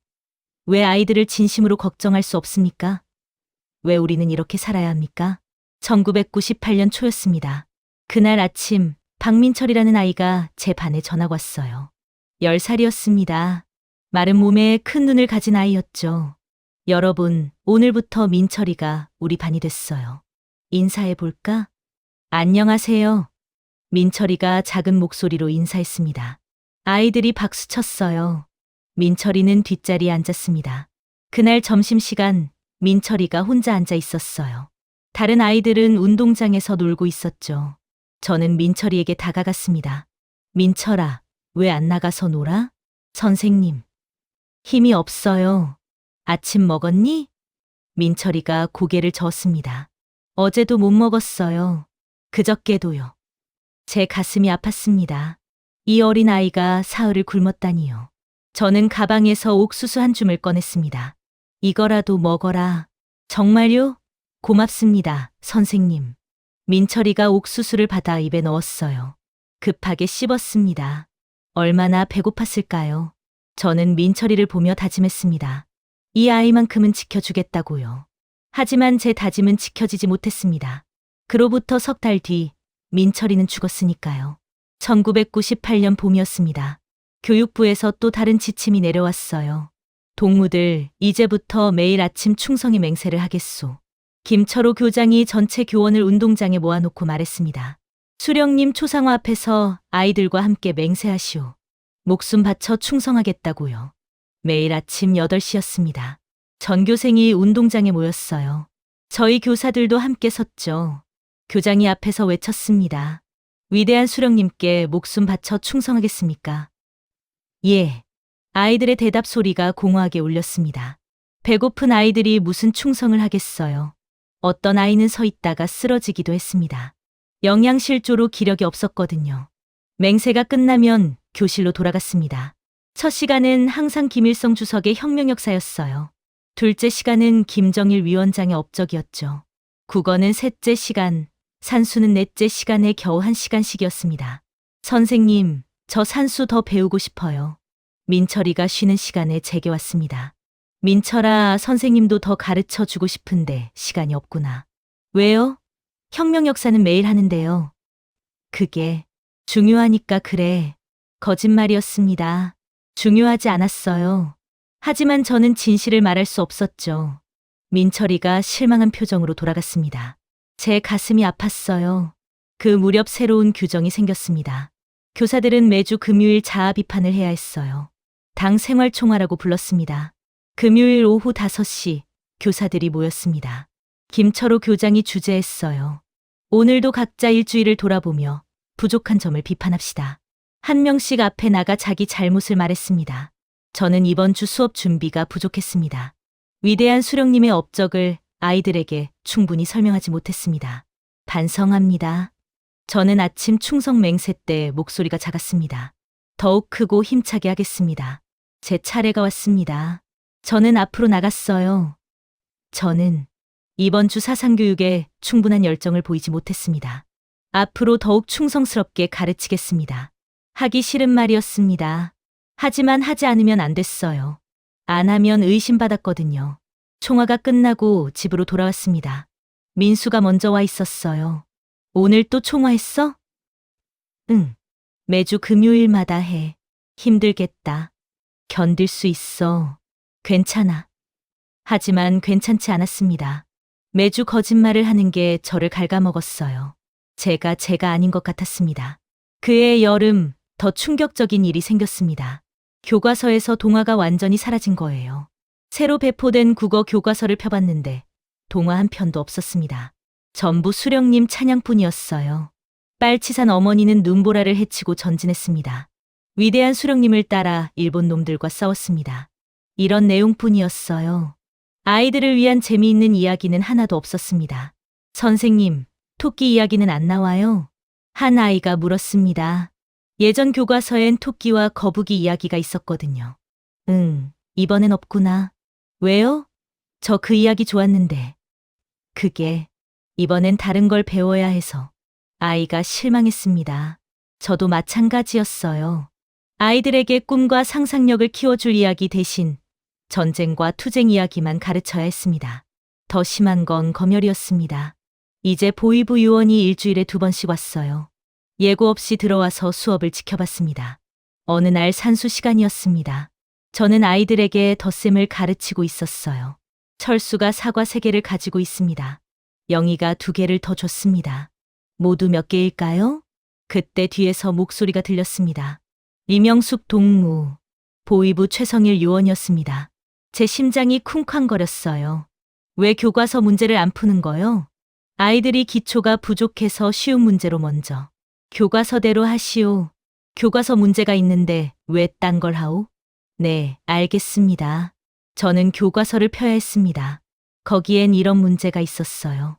왜 아이들을 진심으로 걱정할 수 없습니까? 왜 우리는 이렇게 살아야 합니까? 1998년 초였습니다. 그날 아침 박민철이라는 아이가 제 반에 전화가 왔어요. 10살이었습니다. 마른 몸에 큰 눈을 가진 아이였죠. 여러분, 오늘부터 민철이가 우리 반이 됐어요. 인사해 볼까? 안녕하세요. 민철이가 작은 목소리로 인사했습니다. 아이들이 박수 쳤어요. 민철이는 뒷자리에 앉았습니다. 그날 점심시간 민철이가 혼자 앉아 있었어요. 다른 아이들은 운동장에서 놀고 있었죠. 저는 민철이에게 다가갔습니다. 민철아, 왜 안 나가서 놀아? 선생님. 힘이 없어요. 아침 먹었니? 민철이가 고개를 저었습니다. 어제도 못 먹었어요. 그저께도요. 제 가슴이 아팠습니다. 이 어린 아이가 사흘을 굶었다니요. 저는 가방에서 옥수수 한 줌을 꺼냈습니다. 이거라도 먹어라. 정말요? 고맙습니다, 선생님. 민철이가 옥수수를 받아 입에 넣었어요. 급하게 씹었습니다. 얼마나 배고팠을까요? 저는 민철이를 보며 다짐했습니다. 이 아이만큼은 지켜주겠다고요. 하지만 제 다짐은 지켜지지 못했습니다. 그로부터 석 달 뒤 민철이는 죽었으니까요. 1998년 봄이었습니다. 교육부에서 또 다른 지침이 내려왔어요. 동무들 이제부터 매일 아침 충성의 맹세를 하겠소. 김철호 교장이 전체 교원을 운동장에 모아놓고 말했습니다. 수령님 초상화 앞에서 아이들과 함께 맹세하시오. 목숨 바쳐 충성하겠다고요. 매일 아침 8시였습니다. 전교생이 운동장에 모였어요. 저희 교사들도 함께 섰죠. 교장이 앞에서 외쳤습니다. 위대한 수령님께 목숨 바쳐 충성하겠습니까? 예. 아이들의 대답 소리가 공허하게 울렸습니다. 배고픈 아이들이 무슨 충성을 하겠어요. 어떤 아이는 서 있다가 쓰러지기도 했습니다. 영양실조로 기력이 없었거든요. 맹세가 끝나면 교실로 돌아갔습니다. 첫 시간은 항상 김일성 주석의 혁명 역사였어요. 둘째 시간은 김정일 위원장의 업적이었죠. 국어는 셋째 시간, 산수는 넷째 시간에 겨우 1시간씩이었습니다. 선생님, 저 산수 더 배우고 싶어요. 민철이가 쉬는 시간에 제게 왔습니다. 민철아, 선생님도 더 가르쳐 주고 싶은데 시간이 없구나. 왜요? 혁명 역사는 매일 하는데요. 그게 중요하니까 그래. 거짓말이었습니다. 중요하지 않았어요. 하지만 저는 진실을 말할 수 없었죠. 민철이가 실망한 표정으로 돌아갔습니다. 제 가슴이 아팠어요. 그 무렵 새로운 규정이 생겼습니다. 교사들은 매주 금요일 자아 비판을 해야 했어요. 당 생활총화라고 불렀습니다. 금요일 오후 5시 교사들이 모였습니다. 김철호 교장이 주재했어요. 오늘도 각자 일주일을 돌아보며 부족한 점을 비판합시다. 한 명씩 앞에 나가 자기 잘못을 말했습니다. 저는 이번 주 수업 준비가 부족했습니다. 위대한 수령님의 업적을 아이들에게 충분히 설명하지 못했습니다. 반성합니다. 저는 아침 충성 맹세 때 목소리가 작았습니다. 더욱 크고 힘차게 하겠습니다. 제 차례가 왔습니다. 저는 앞으로 나갔어요. 저는 이번 주 사상교육에 충분한 열정을 보이지 못했습니다. 앞으로 더욱 충성스럽게 가르치겠습니다. 하기 싫은 말이었습니다. 하지만 하지 않으면 안 됐어요. 안 하면 의심받았거든요. 총화가 끝나고 집으로 돌아왔습니다. 민수가 먼저 와 있었어요. 오늘 또 총화했어? 응. 매주 금요일마다 해. 힘들겠다. 견딜 수 있어. 괜찮아. 하지만 괜찮지 않았습니다. 매주 거짓말을 하는 게 저를 갉아먹었어요. 제가 아닌 것 같았습니다. 그해 여름 더 충격적인 일이 생겼습니다. 교과서에서 동화가 완전히 사라진 거예요. 새로 배포된 국어 교과서를 펴봤는데 동화 한 편도 없었습니다. 전부 수령님 찬양뿐이었어요. 빨치산 어머니는 눈보라를 헤치고 전진했습니다. 위대한 수령님을 따라 일본 놈들과 싸웠습니다. 이런 내용뿐이었어요. 아이들을 위한 재미있는 이야기는 하나도 없었습니다. 선생님, 토끼 이야기는 안 나와요? 한 아이가 물었습니다. 예전 교과서엔 토끼와 거북이 이야기가 있었거든요. 이번엔 없구나. 왜요? 저 그 이야기 좋았는데. 그게 이번엔 다른 걸 배워야 해서. 아이가 실망했습니다. 저도 마찬가지였어요. 아이들에게 꿈과 상상력을 키워줄 이야기 대신 전쟁과 투쟁 이야기만 가르쳐야 했습니다. 더 심한 건 검열이었습니다. 이제 보위부 요원이 일주일에 2번씩 왔어요. 예고 없이 들어와서 수업을 지켜봤습니다. 어느 날 산수 시간이었습니다. 저는 아이들에게 덧셈을 가르치고 있었어요. 철수가 사과 3개를 가지고 있습니다. 영희가 2개를 더 줬습니다. 모두 몇 개일까요? 그때 뒤에서 목소리가 들렸습니다. 이명숙 동무, 보위부 최성일 요원이었습니다. 제 심장이 쿵쾅거렸어요. 왜 교과서 문제를 안 푸는 거요? 아이들이 기초가 부족해서 쉬운 문제로 먼저. 교과서대로 하시오. 교과서 문제가 있는데 왜 딴 걸 하오? 네, 알겠습니다. 저는 교과서를 펴야 했습니다. 거기엔 이런 문제가 있었어요.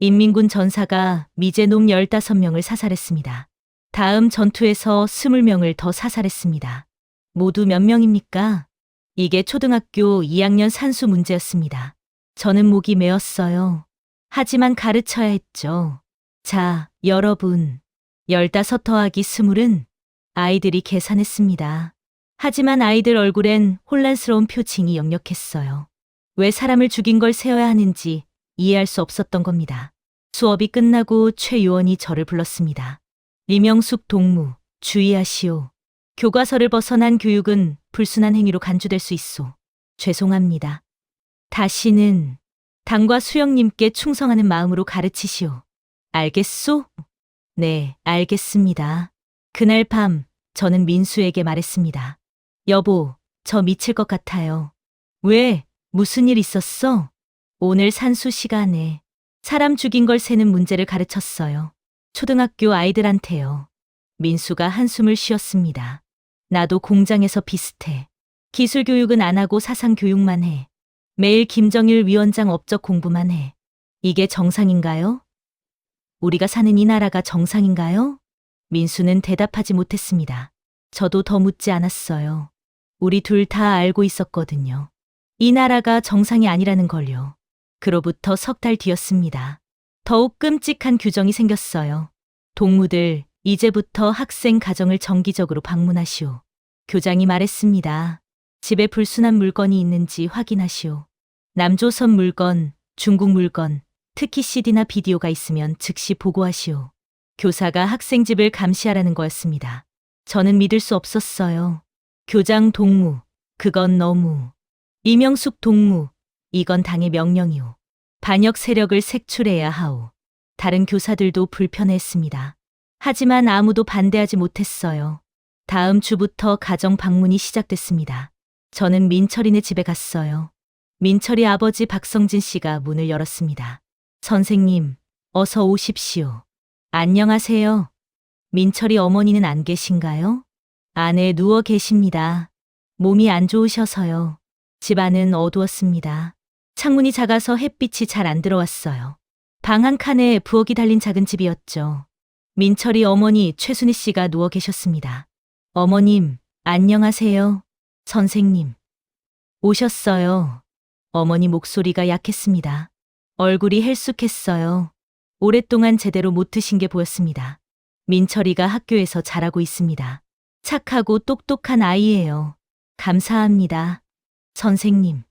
인민군 전사가 미제놈 15명을 사살했습니다. 다음 전투에서 20명을 더 사살했습니다. 모두 몇 명입니까? 이게 초등학교 2학년 산수 문제였습니다. 저는 목이 메었어요. 하지만 가르쳐야 했죠. 자, 여러분. 15 더하기 20은 아이들이 계산했습니다. 하지만 아이들 얼굴엔 혼란스러운 표情이 역력했어요. 왜 사람을 죽인 걸 세어야 하는지 이해할 수 없었던 겁니다. 수업이 끝나고 최 요원이 저를 불렀습니다. 리명숙 동무, 주의하시오. 교과서를 벗어난 교육은 불순한 행위로 간주될 수 있소. 죄송합니다. 다시는 당과 수영님께 충성하는 마음으로 가르치시오. 알겠소? 네, 알겠습니다. 그날 밤 저는 민수에게 말했습니다. 여보, 저 미칠 것 같아요. 왜? 무슨 일 있었어? 오늘 산수 시간에 사람 죽인 걸 세는 문제를 가르쳤어요. 초등학교 아이들한테요. 민수가 한숨을 쉬었습니다. 나도 공장에서 비슷해. 기술 교육은 안 하고 사상 교육만 해. 매일 김정일 위원장 업적 공부만 해. 이게 정상인가요? 우리가 사는 이 나라가 정상인가요? 민수는 대답하지 못했습니다. 저도 더 묻지 않았어요. 우리 둘 다 알고 있었거든요. 이 나라가 정상이 아니라는 걸요. 그로부터 석 달 뒤였습니다. 더욱 끔찍한 규정이 생겼어요. 동무들, 이제부터 학생 가정을 정기적으로 방문하시오. 교장이 말했습니다. 집에 불순한 물건이 있는지 확인하시오. 남조선 물건, 중국 물건, 특히 CD나 비디오가 있으면 즉시 보고하시오. 교사가 학생 집을 감시하라는 거였습니다. 저는 믿을 수 없었어요. 교장 동무, 그건 너무. 이명숙 동무, 이건 당의 명령이오. 반역 세력을 색출해야 하오. 다른 교사들도 불편해했습니다. 하지만 아무도 반대하지 못했어요. 다음 주부터 가정 방문이 시작됐습니다. 저는 민철이네 집에 갔어요. 민철이 아버지 박성진 씨가 문을 열었습니다. 선생님, 어서 오십시오. 안녕하세요. 민철이 어머니는 안 계신가요? 안에 누워 계십니다. 몸이 안 좋으셔서요. 집안은 어두웠습니다. 창문이 작아서 햇빛이 잘 안 들어왔어요. 방 한 칸에 부엌이 달린 작은 집이었죠. 민철이 어머니 최순희 씨가 누워 계셨습니다. 어머님, 안녕하세요. 선생님. 오셨어요. 어머니 목소리가 약했습니다. 얼굴이 헬쑥했어요. 오랫동안 제대로 못 드신 게 보였습니다. 민철이가 학교에서 잘하고 있습니다. 착하고 똑똑한 아이예요. 감사합니다. 선생님.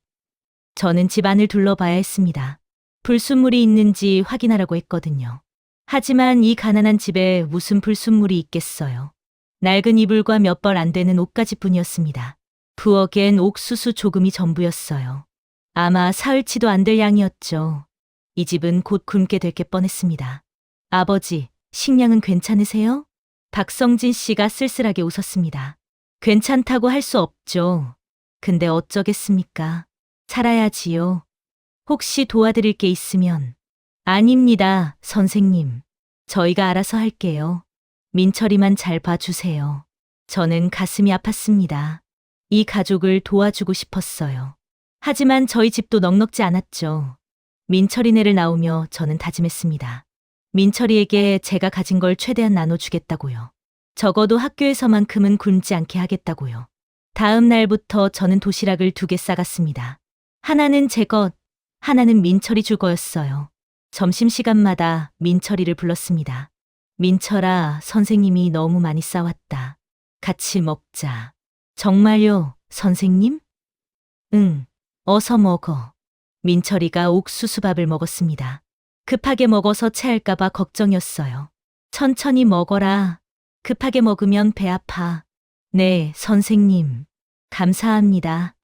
저는 집안을 둘러봐야 했습니다. 불순물이 있는지 확인하라고 했거든요. 하지만 이 가난한 집에 무슨 불순물이 있겠어요. 낡은 이불과 몇 벌 안 되는 옷가지뿐이었습니다. 부엌엔 옥수수 조금이 전부였어요. 아마 사흘치도 안 될 양이었죠. 이 집은 곧 굶게 될 게 뻔했습니다. 아버지, 식량은 괜찮으세요? 박성진 씨가 쓸쓸하게 웃었습니다. 괜찮다고 할 수 없죠. 근데 어쩌겠습니까? 살아야지요. 혹시 도와드릴 게 있으면. 아닙니다, 선생님. 저희가 알아서 할게요. 민철이만 잘 봐주세요. 저는 가슴이 아팠습니다. 이 가족을 도와주고 싶었어요. 하지만 저희 집도 넉넉지 않았죠. 민철이네를 낳으며 저는 다짐했습니다. 민철이에게 제가 가진 걸 최대한 나눠주겠다고요. 적어도 학교에서만큼은 굶지 않게 하겠다고요. 다음 날부터 저는 도시락을 2개 싸갔습니다. 하나는 제 것, 하나는 민철이 줄 거였어요. 점심시간마다 민철이를 불렀습니다. 민철아, 선생님이 너무 많이 싸왔다. 같이 먹자. 정말요, 선생님? 응, 어서 먹어. 민철이가 옥수수밥을 먹었습니다. 급하게 먹어서 체할까봐 걱정이었어요. 천천히 먹어라. 급하게 먹으면 배 아파. 네, 선생님. 감사합니다.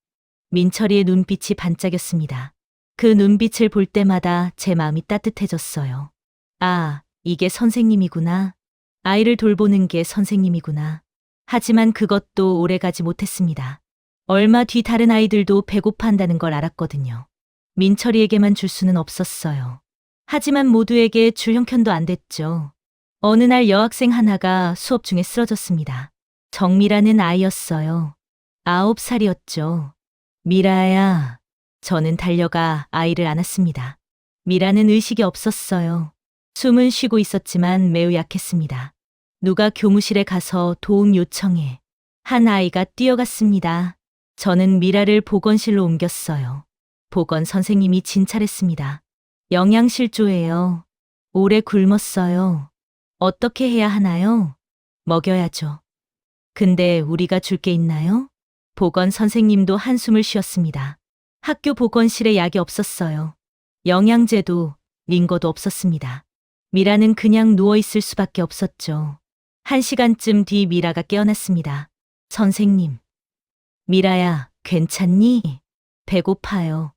민철이의 눈빛이 반짝였습니다. 그 눈빛을 볼 때마다 제 마음이 따뜻해졌어요. 아, 이게 선생님이구나. 아이를 돌보는 게 선생님이구나. 하지만 그것도 오래가지 못했습니다. 얼마 뒤 다른 아이들도 배고파한다는 걸 알았거든요. 민철이에게만 줄 수는 없었어요. 하지만 모두에게 줄 형편도 안 됐죠. 어느 날 여학생 하나가 수업 중에 쓰러졌습니다. 정미라는 아이였어요. 9살이었죠. 미라야. 저는 달려가 아이를 안았습니다. 미라는 의식이 없었어요. 숨은 쉬고 있었지만 매우 약했습니다. 누가 교무실에 가서 도움 요청해. 한 아이가 뛰어갔습니다. 저는 미라를 보건실로 옮겼어요. 보건 선생님이 진찰했습니다. 영양실조예요. 오래 굶었어요. 어떻게 해야 하나요? 먹여야죠. 근데 우리가 줄 게 있나요? 보건 선생님도 한숨을 쉬었습니다. 학교 보건실에 약이 없었어요. 영양제도, 링거도 없었습니다. 미라는 그냥 누워있을 수밖에 없었죠. 1시간쯤 뒤 미라가 깨어났습니다. 선생님. 미라야, 괜찮니? 배고파요.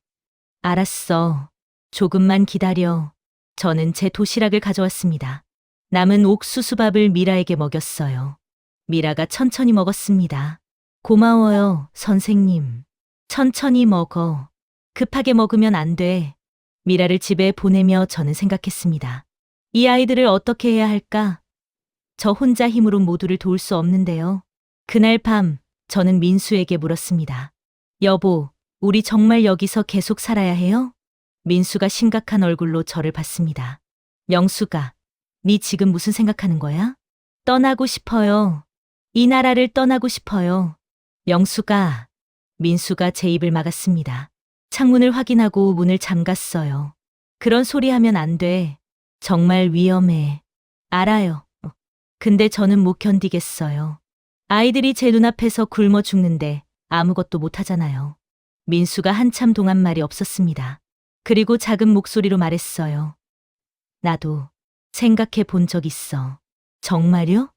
알았어. 조금만 기다려. 저는 제 도시락을 가져왔습니다. 남은 옥수수밥을 미라에게 먹였어요. 미라가 천천히 먹었습니다. 고마워요, 선생님. 천천히 먹어. 급하게 먹으면 안 돼. 미라를 집에 보내며 저는 생각했습니다. 이 아이들을 어떻게 해야 할까? 저 혼자 힘으로 모두를 도울 수 없는데요. 그날 밤, 저는 민수에게 물었습니다. 여보, 우리 정말 여기서 계속 살아야 해요? 민수가 심각한 얼굴로 저를 봤습니다. 명수가, 네 지금 무슨 생각하는 거야? 떠나고 싶어요. 이 나라를 떠나고 싶어요. 명수가, 민수가 제 입을 막았습니다. 창문을 확인하고 문을 잠갔어요. 그런 소리 하면 안 돼. 정말 위험해. 알아요. 근데 저는 못 견디겠어요. 아이들이 제 눈앞에서 굶어 죽는데 아무것도 못 하잖아요. 민수가 한참 동안 말이 없었습니다. 그리고 작은 목소리로 말했어요. 나도 생각해 본 적 있어. 정말요?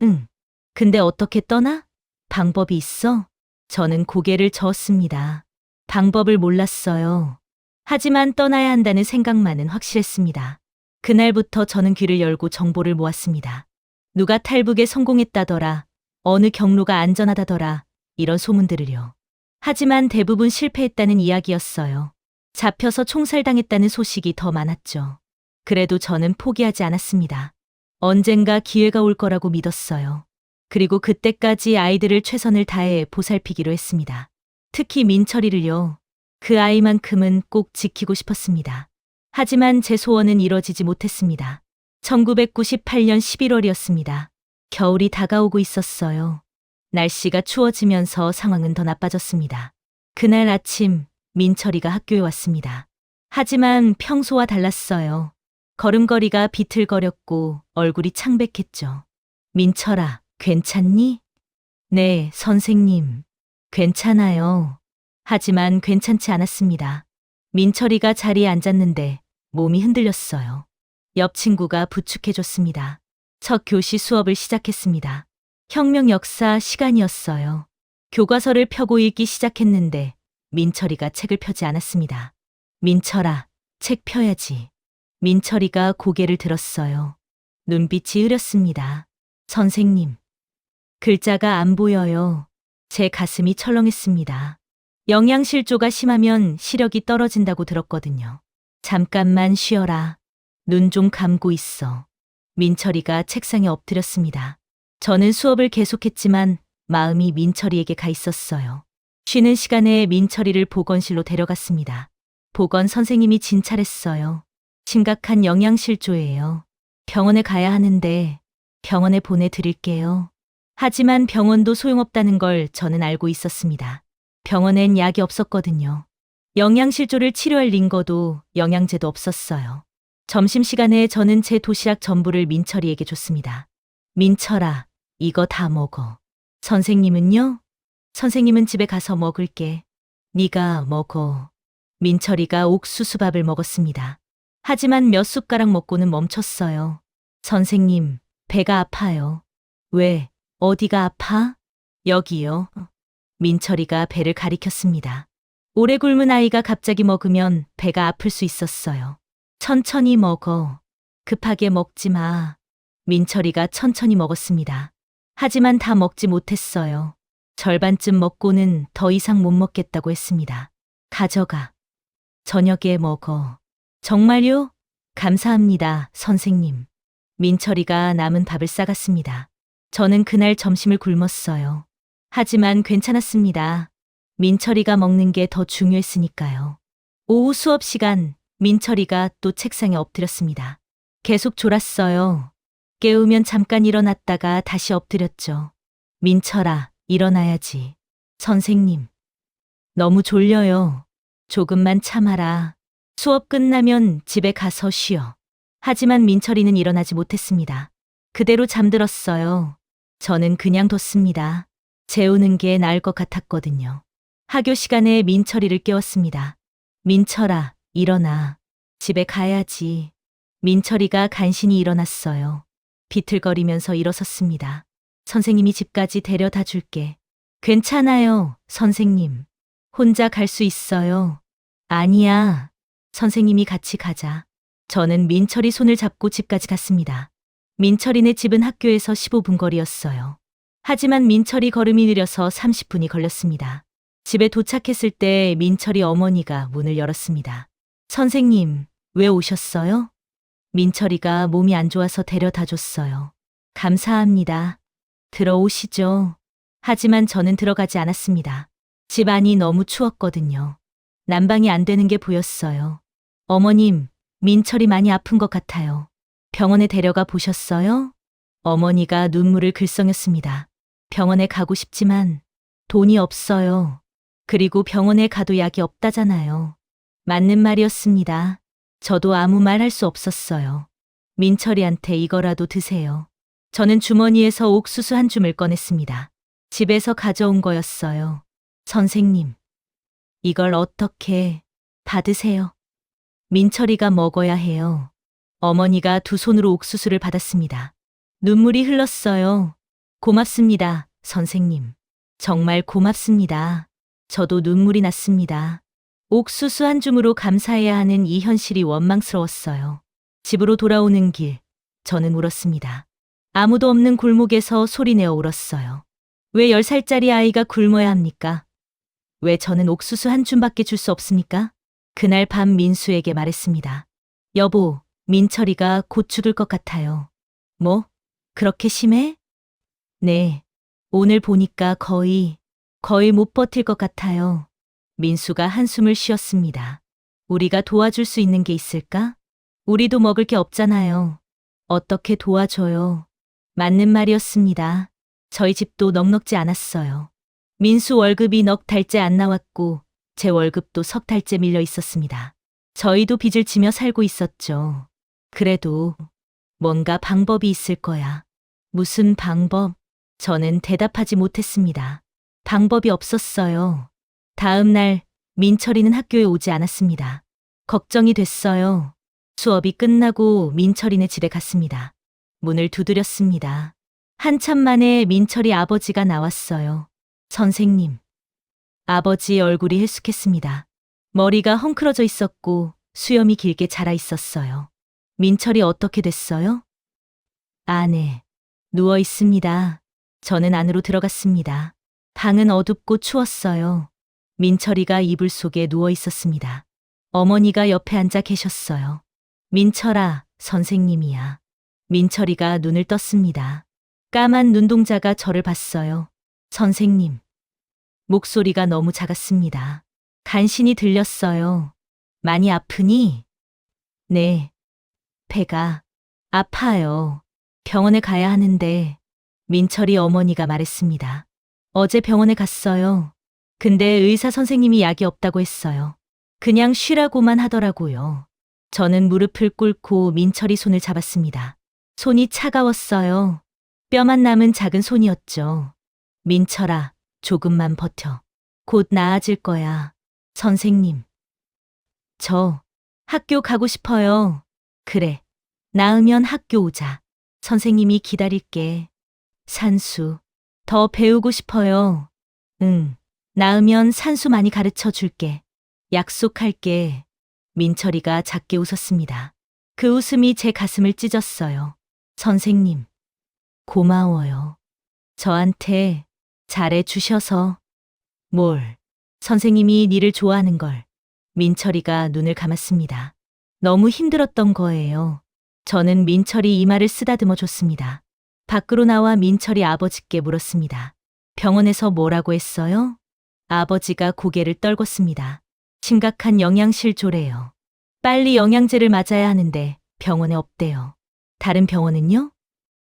응. 근데 어떻게 떠나? 방법이 있어? 저는 고개를 저었습니다. 방법을 몰랐어요. 하지만 떠나야 한다는 생각만은 확실했습니다. 그날부터 저는 귀를 열고 정보를 모았습니다. 누가 탈북에 성공했다더라. 어느 경로가 안전하다더라. 이런 소문들을요. 하지만 대부분 실패했다는 이야기였어요. 잡혀서 총살당했다는 소식이 더 많았죠. 그래도 저는 포기하지 않았습니다. 언젠가 기회가 올 거라고 믿었어요. 그리고 그때까지 아이들을 최선을 다해 보살피기로 했습니다. 특히 민철이를요. 그 아이만큼은 꼭 지키고 싶었습니다. 하지만 제 소원은 이뤄지지 못했습니다. 1998년 11월이었습니다. 겨울이 다가오고 있었어요. 날씨가 추워지면서 상황은 더 나빠졌습니다. 그날 아침 민철이가 학교에 왔습니다. 하지만 평소와 달랐어요. 걸음걸이가 비틀거렸고 얼굴이 창백했죠. 민철아, 괜찮니? 네, 선생님. 괜찮아요. 하지만 괜찮지 않았습니다. 민철이가 자리에 앉았는데 몸이 흔들렸어요. 옆 친구가 부축해줬습니다. 첫 교시 수업을 시작했습니다. 혁명 역사 시간이었어요. 교과서를 펴고 읽기 시작했는데 민철이가 책을 펴지 않았습니다. 민철아, 책 펴야지. 민철이가 고개를 들었어요. 눈빛이 흐렸습니다. 선생님. 글자가 안 보여요. 제 가슴이 철렁했습니다. 영양실조가 심하면 시력이 떨어진다고 들었거든요. 잠깐만 쉬어라. 눈 좀 감고 있어. 민철이가 책상에 엎드렸습니다. 저는 수업을 계속했지만 마음이 민철이에게 가 있었어요. 쉬는 시간에 민철이를 보건실로 데려갔습니다. 보건 선생님이 진찰했어요. 심각한 영양실조예요. 병원에 가야 하는데 병원에 보내드릴게요. 하지만 병원도 소용없다는 걸 저는 알고 있었습니다. 병원엔 약이 없었거든요. 영양실조를 치료할 링거도 영양제도 없었어요. 점심시간에 저는 제 도시락 전부를 민철이에게 줬습니다. 민철아, 이거 다 먹어. 선생님은요? 선생님은 집에 가서 먹을게. 네가 먹어. 민철이가 옥수수밥을 먹었습니다. 하지만 몇 숟가락 먹고는 멈췄어요. 선생님, 배가 아파요. 왜? 어디가 아파? 여기요. 민철이가 배를 가리켰습니다. 오래 굶은 아이가 갑자기 먹으면 배가 아플 수 있었어요. 천천히 먹어. 급하게 먹지 마. 민철이가 천천히 먹었습니다. 하지만 다 먹지 못했어요. 절반쯤 먹고는 더 이상 못 먹겠다고 했습니다. 가져가. 저녁에 먹어. 정말요? 감사합니다, 선생님. 민철이가 남은 밥을 싸갔습니다. 저는 그날 점심을 굶었어요. 하지만 괜찮았습니다. 민철이가 먹는 게 더 중요했으니까요. 오후 수업 시간, 민철이가 또 책상에 엎드렸습니다. 계속 졸았어요. 깨우면 잠깐 일어났다가 다시 엎드렸죠. 민철아, 일어나야지. 선생님, 너무 졸려요. 조금만 참아라. 수업 끝나면 집에 가서 쉬어. 하지만 민철이는 일어나지 못했습니다. 그대로 잠들었어요. 저는 그냥 뒀습니다. 재우는 게 나을 것 같았거든요. 학교 시간에 민철이를 깨웠습니다. 민철아, 일어나. 집에 가야지. 민철이가 간신히 일어났어요. 비틀거리면서 일어섰습니다. 선생님이 집까지 데려다 줄게. 괜찮아요, 선생님. 혼자 갈 수 있어요. 아니야. 선생님이 같이 가자. 저는 민철이 손을 잡고 집까지 갔습니다. 민철이네 집은 학교에서 15분 거리였어요. 하지만 민철이 걸음이 느려서 30분이 걸렸습니다. 집에 도착했을 때 민철이 어머니가 문을 열었습니다. 선생님, 왜 오셨어요? 민철이가 몸이 안 좋아서 데려다 줬어요. 감사합니다. 들어오시죠. 하지만 저는 들어가지 않았습니다. 집 안이 너무 추웠거든요. 난방이 안 되는 게 보였어요. 어머님, 민철이 많이 아픈 것 같아요. 병원에 데려가 보셨어요? 어머니가 눈물을 글썽였습니다. 병원에 가고 싶지만 돈이 없어요. 그리고 병원에 가도 약이 없다잖아요. 맞는 말이었습니다. 저도 아무 말 할 수 없었어요. 민철이한테 이거라도 드세요. 저는 주머니에서 옥수수 한 줌을 꺼냈습니다. 집에서 가져온 거였어요. 선생님, 이걸 어떻게 받으세요? 민철이가 먹어야 해요. 어머니가 두 손으로 옥수수를 받았습니다. 눈물이 흘렀어요. 고맙습니다, 선생님. 정말 고맙습니다. 저도 눈물이 났습니다. 옥수수 한 줌으로 감사해야 하는 이 현실이 원망스러웠어요. 집으로 돌아오는 길, 저는 울었습니다. 아무도 없는 골목에서 소리내어 울었어요. 왜 10살짜리 아이가 굶어야 합니까? 왜 저는 옥수수 한 줌밖에 줄 수 없습니까? 그날 밤 민수에게 말했습니다. 여보, 민철이가 곧 죽을 것 같아요. 뭐? 그렇게 심해? 네. 오늘 보니까 거의 못 버틸 것 같아요. 민수가 한숨을 쉬었습니다. 우리가 도와줄 수 있는 게 있을까? 우리도 먹을 게 없잖아요. 어떻게 도와줘요? 맞는 말이었습니다. 저희 집도 넉넉지 않았어요. 민수 월급이 넉 달째 안 나왔고 제 월급도 석 달째 밀려 있었습니다. 저희도 빚을 지며 살고 있었죠. 그래도 뭔가 방법이 있을 거야. 무슨 방법? 저는 대답하지 못했습니다. 방법이 없었어요. 다음 날 민철이는 학교에 오지 않았습니다. 걱정이 됐어요. 수업이 끝나고 민철이네 집에 갔습니다. 문을 두드렸습니다. 한참 만에 민철이 아버지가 나왔어요. 선생님. 아버지 얼굴이 her숙했습니다. 머리가 헝클어져 있었고 수염이 길게 자라 있었어요. 민철이 어떻게 됐어요? 안에 누워 있습니다. 저는 안으로 들어갔습니다. 방은 어둡고 추웠어요. 민철이가 이불 속에 누워 있었습니다. 어머니가 옆에 앉아 계셨어요. 민철아, 선생님이야. 민철이가 눈을 떴습니다. 까만 눈동자가 저를 봤어요. 선생님. 목소리가 너무 작았습니다. 간신히 들렸어요. 많이 아프니? 네. 배가 아파요. 병원에 가야 하는데 민철이 어머니가 말했습니다. 어제 병원에 갔어요. 근데 의사 선생님이 약이 없다고 했어요. 그냥 쉬라고만 하더라고요. 저는 무릎을 꿇고 민철이 손을 잡았습니다. 손이 차가웠어요. 뼈만 남은 작은 손이었죠. 민철아, 조금만 버텨. 곧 나아질 거야. 선생님. 저 학교 가고 싶어요. 그래. 나으면 학교 오자. 선생님이 기다릴게. 산수. 더 배우고 싶어요. 응. 나으면 산수 많이 가르쳐 줄게. 약속할게. 민철이가 작게 웃었습니다. 그 웃음이 제 가슴을 찢었어요. 선생님. 고마워요. 저한테 잘해 주셔서. 뭘? 선생님이 니를 좋아하는 걸. 민철이가 눈을 감았습니다. 너무 힘들었던 거예요. 저는 민철이 이마를 쓰다듬어 줬습니다. 밖으로 나와 민철이 아버지께 물었습니다. 병원에서 뭐라고 했어요? 아버지가 고개를 떨궜습니다. 심각한 영양실조래요. 빨리 영양제를 맞아야 하는데 병원에 없대요. 다른 병원은요?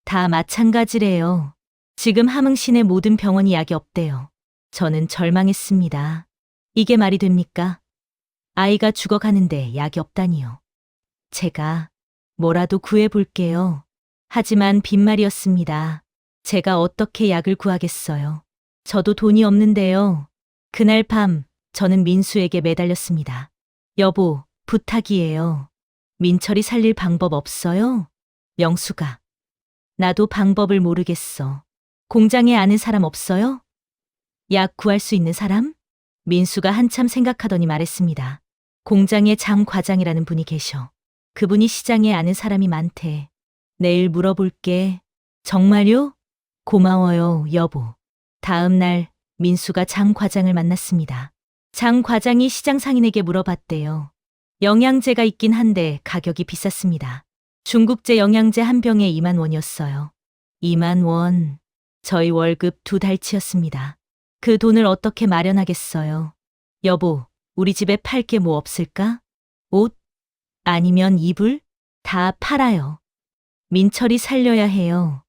다 마찬가지래요. 지금 함흥시내 모든 병원이 약이 없대요. 저는 절망했습니다. 이게 말이 됩니까? 아이가 죽어가는데 약이 없다니요. 제가 뭐라도 구해볼게요. 하지만 빈말이었습니다. 제가 어떻게 약을 구하겠어요. 저도 돈이 없는데요. 그날 밤 저는 민수에게 매달렸습니다. 여보, 부탁이에요. 민철이 살릴 방법 없어요? 영수가. 나도 방법을 모르겠어. 공장에 아는 사람 없어요? 약 구할 수 있는 사람? 민수가 한참 생각하더니 말했습니다. 공장에 장 과장이라는 분이 계셔. 그분이 시장에 아는 사람이 많대. 내일 물어볼게. 정말요? 고마워요, 여보. 다음 날 민수가 장 과장을 만났습니다. 장 과장이 시장 상인에게 물어봤대요. 영양제가 있긴 한데 가격이 비쌌습니다. 중국제 영양제 한 병에 2만 원이었어요. 2만 원. 저희 월급 2달치였습니다. 그 돈을 어떻게 마련하겠어요? 여보, 우리 집에 팔 게 뭐 없을까? 옷? 아니면 이불? 다 팔아요. 민철이 살려야 해요.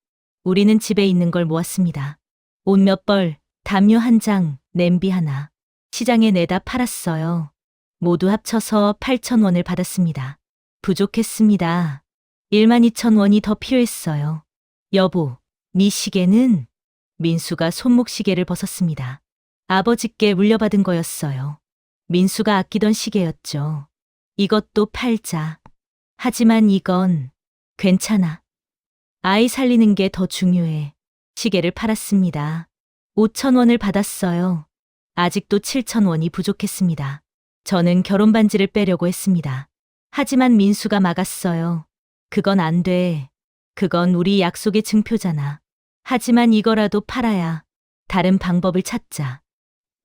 우리는 집에 있는 걸 모았습니다. 옷 몇 벌, 담요 한 장, 냄비 하나. 시장에 내다 팔았어요. 모두 합쳐서 8천 원을 받았습니다. 부족했습니다. 1만 2천 원이 더 필요했어요. 여보, 네 시계는? 민수가 손목 시계를 벗었습니다. 아버지께 물려받은 거였어요. 민수가 아끼던 시계였죠. 이것도 팔자. 하지만 이건 괜찮아. 아이 살리는 게 더 중요해. 시계를 팔았습니다. 5천 원을 받았어요. 아직도 7천 원이 부족했습니다. 저는 결혼 반지를 빼려고 했습니다. 하지만 민수가 막았어요. 그건 안 돼. 그건 우리 약속의 증표잖아. 하지만 이거라도 팔아야 다른 방법을 찾자.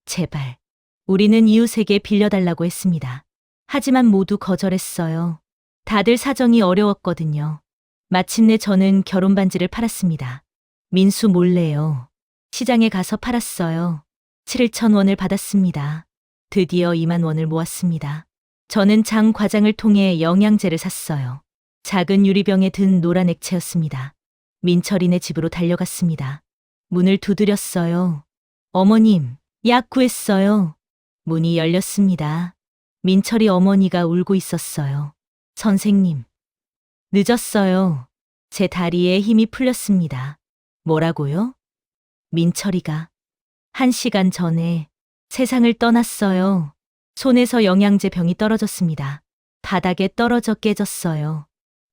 제발. 우리는 이웃에게 빌려달라고 했습니다. 하지만 모두 거절했어요. 다들 사정이 어려웠거든요. 마침내 저는 결혼 반지를 팔았습니다. 민수 몰래요. 시장에 가서 팔았어요. 7천 원을 받았습니다. 드디어 2만 원을 모았습니다. 저는 장 과장을 통해 영양제를 샀어요. 작은 유리병에 든 노란 액체였습니다. 민철이네 집으로 달려갔습니다. 문을 두드렸어요. 어머님, 약 구했어요. 문이 열렸습니다. 민철이 어머니가 울고 있었어요. 선생님. 늦었어요. 제 다리에 힘이 풀렸습니다. 뭐라고요? 민철이가 1시간 전에 세상을 떠났어요. 손에서 영양제 병이 떨어졌습니다. 바닥에 떨어져 깨졌어요.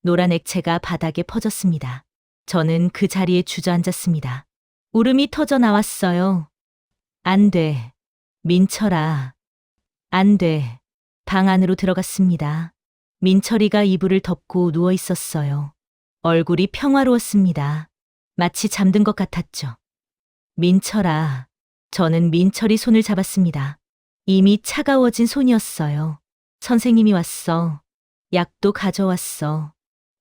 노란 액체가 바닥에 퍼졌습니다. 저는 그 자리에 주저앉았습니다. 울음이 터져 나왔어요. 안 돼. 민철아. 안 돼. 방 안으로 들어갔습니다. 민철이가 이불을 덮고 누워 있었어요. 얼굴이 평화로웠습니다. 마치 잠든 것 같았죠. 민철아. 저는 민철이 손을 잡았습니다. 이미 차가워진 손이었어요. 선생님이 왔어. 약도 가져왔어.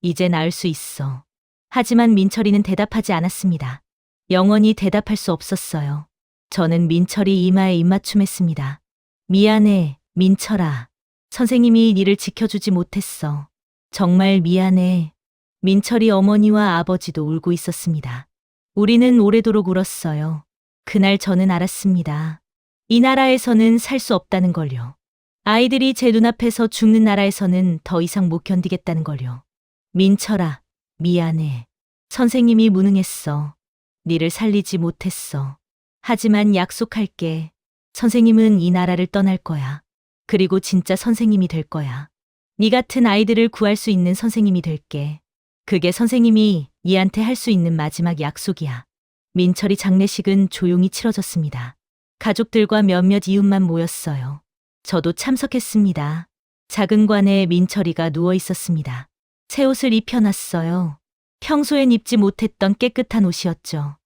이제 나을 수 있어. 하지만 민철이는 대답하지 않았습니다. 영원히 대답할 수 없었어요. 저는 민철이 이마에 입맞춤했습니다. 미안해, 민철아. 선생님이 니를 지켜주지 못했어. 정말 미안해. 민철이 어머니와 아버지도 울고 있었습니다. 우리는 오래도록 울었어요. 그날 저는 알았습니다. 이 나라에서는 살 수 없다는 걸요. 아이들이 제 눈앞에서 죽는 나라에서는 더 이상 못 견디겠다는 걸요. 민철아, 미안해. 선생님이 무능했어. 니를 살리지 못했어. 하지만 약속할게. 선생님은 이 나라를 떠날 거야. 그리고 진짜 선생님이 될 거야. 니 같은 아이들을 구할 수 있는 선생님이 될게. 그게 선생님이 니한테 할 수 있는 마지막 약속이야. 민철이 장례식은 조용히 치러졌습니다. 가족들과 몇몇 이웃만 모였어요. 저도 참석했습니다. 작은 관에 민철이가 누워 있었습니다. 새 옷을 입혀놨어요. 평소엔 입지 못했던 깨끗한 옷이었죠.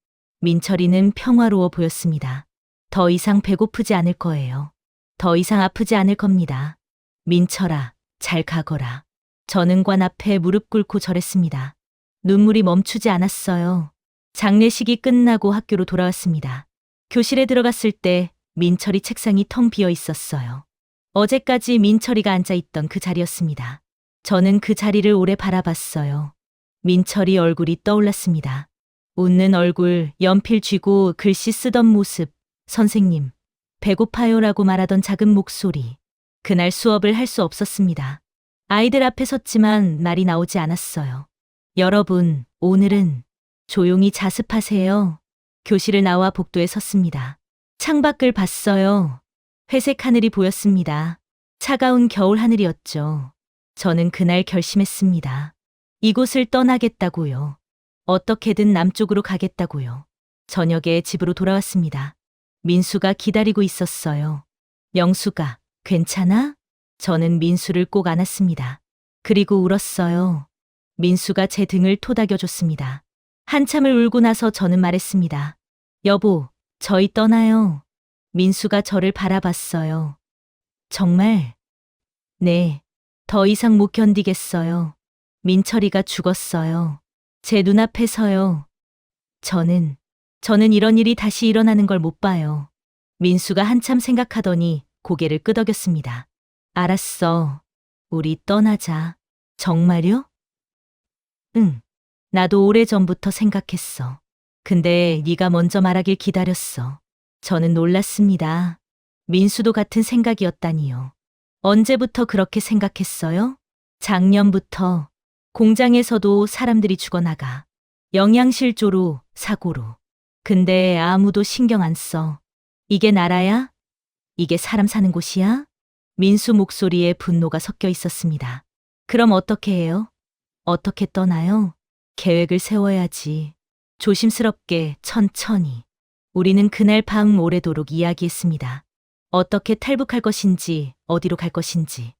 민철이는 평화로워 보였습니다. 더 이상 배고프지 않을 거예요. 더 이상 아프지 않을 겁니다. 민철아, 잘 가거라. 저는 관 앞에 무릎 꿇고 절했습니다. 눈물이 멈추지 않았어요. 장례식이 끝나고 학교로 돌아왔습니다. 교실에 들어갔을 때 민철이 책상이 텅 비어 있었어요. 어제까지 민철이가 앉아있던 그 자리였습니다. 저는 그 자리를 오래 바라봤어요. 민철이 얼굴이 떠올랐습니다. 웃는 얼굴, 연필 쥐고 글씨 쓰던 모습, 선생님, 배고파요라고 말하던 작은 목소리. 그날 수업을 할 수 없었습니다. 아이들 앞에 섰지만 말이 나오지 않았어요. 여러분, 오늘은 조용히 자습하세요. 교실을 나와 복도에 섰습니다. 창밖을 봤어요. 회색 하늘이 보였습니다. 차가운 겨울 하늘이었죠. 저는 그날 결심했습니다. 이곳을 떠나겠다고요. 어떻게든 남쪽으로 가겠다고요. 저녁에 집으로 돌아왔습니다. 민수가 기다리고 있었어요. 영수가, 괜찮아? 저는 민수를 꼭 안았습니다. 그리고 울었어요. 민수가 제 등을 토닥여줬습니다. 한참을 울고 나서 저는 말했습니다. 여보, 저희 떠나요. 민수가 저를 바라봤어요. 정말? 네. 더 이상 못 견디겠어요. 민철이가 죽었어요. 제 눈앞에서요. 저는 이런 일이 다시 일어나는 걸 못 봐요. 민수가 한참 생각하더니 고개를 끄덕였습니다. 알았어. 우리 떠나자. 정말요? 응. 나도 오래전부터 생각했어. 근데 네가 먼저 말하길 기다렸어. 저는 놀랐습니다. 민수도 같은 생각이었다니요. 언제부터 그렇게 생각했어요? 작년부터. 공장에서도 사람들이 죽어나가. 영양실조로, 사고로. 근데 아무도 신경 안 써. 이게 나라야? 이게 사람 사는 곳이야? 민수 목소리에 분노가 섞여 있었습니다. 그럼 어떻게 해요? 어떻게 떠나요? 계획을 세워야지. 조심스럽게, 천천히. 우리는 그날 밤 오래도록 이야기했습니다. 어떻게 탈북할 것인지, 어디로 갈 것인지.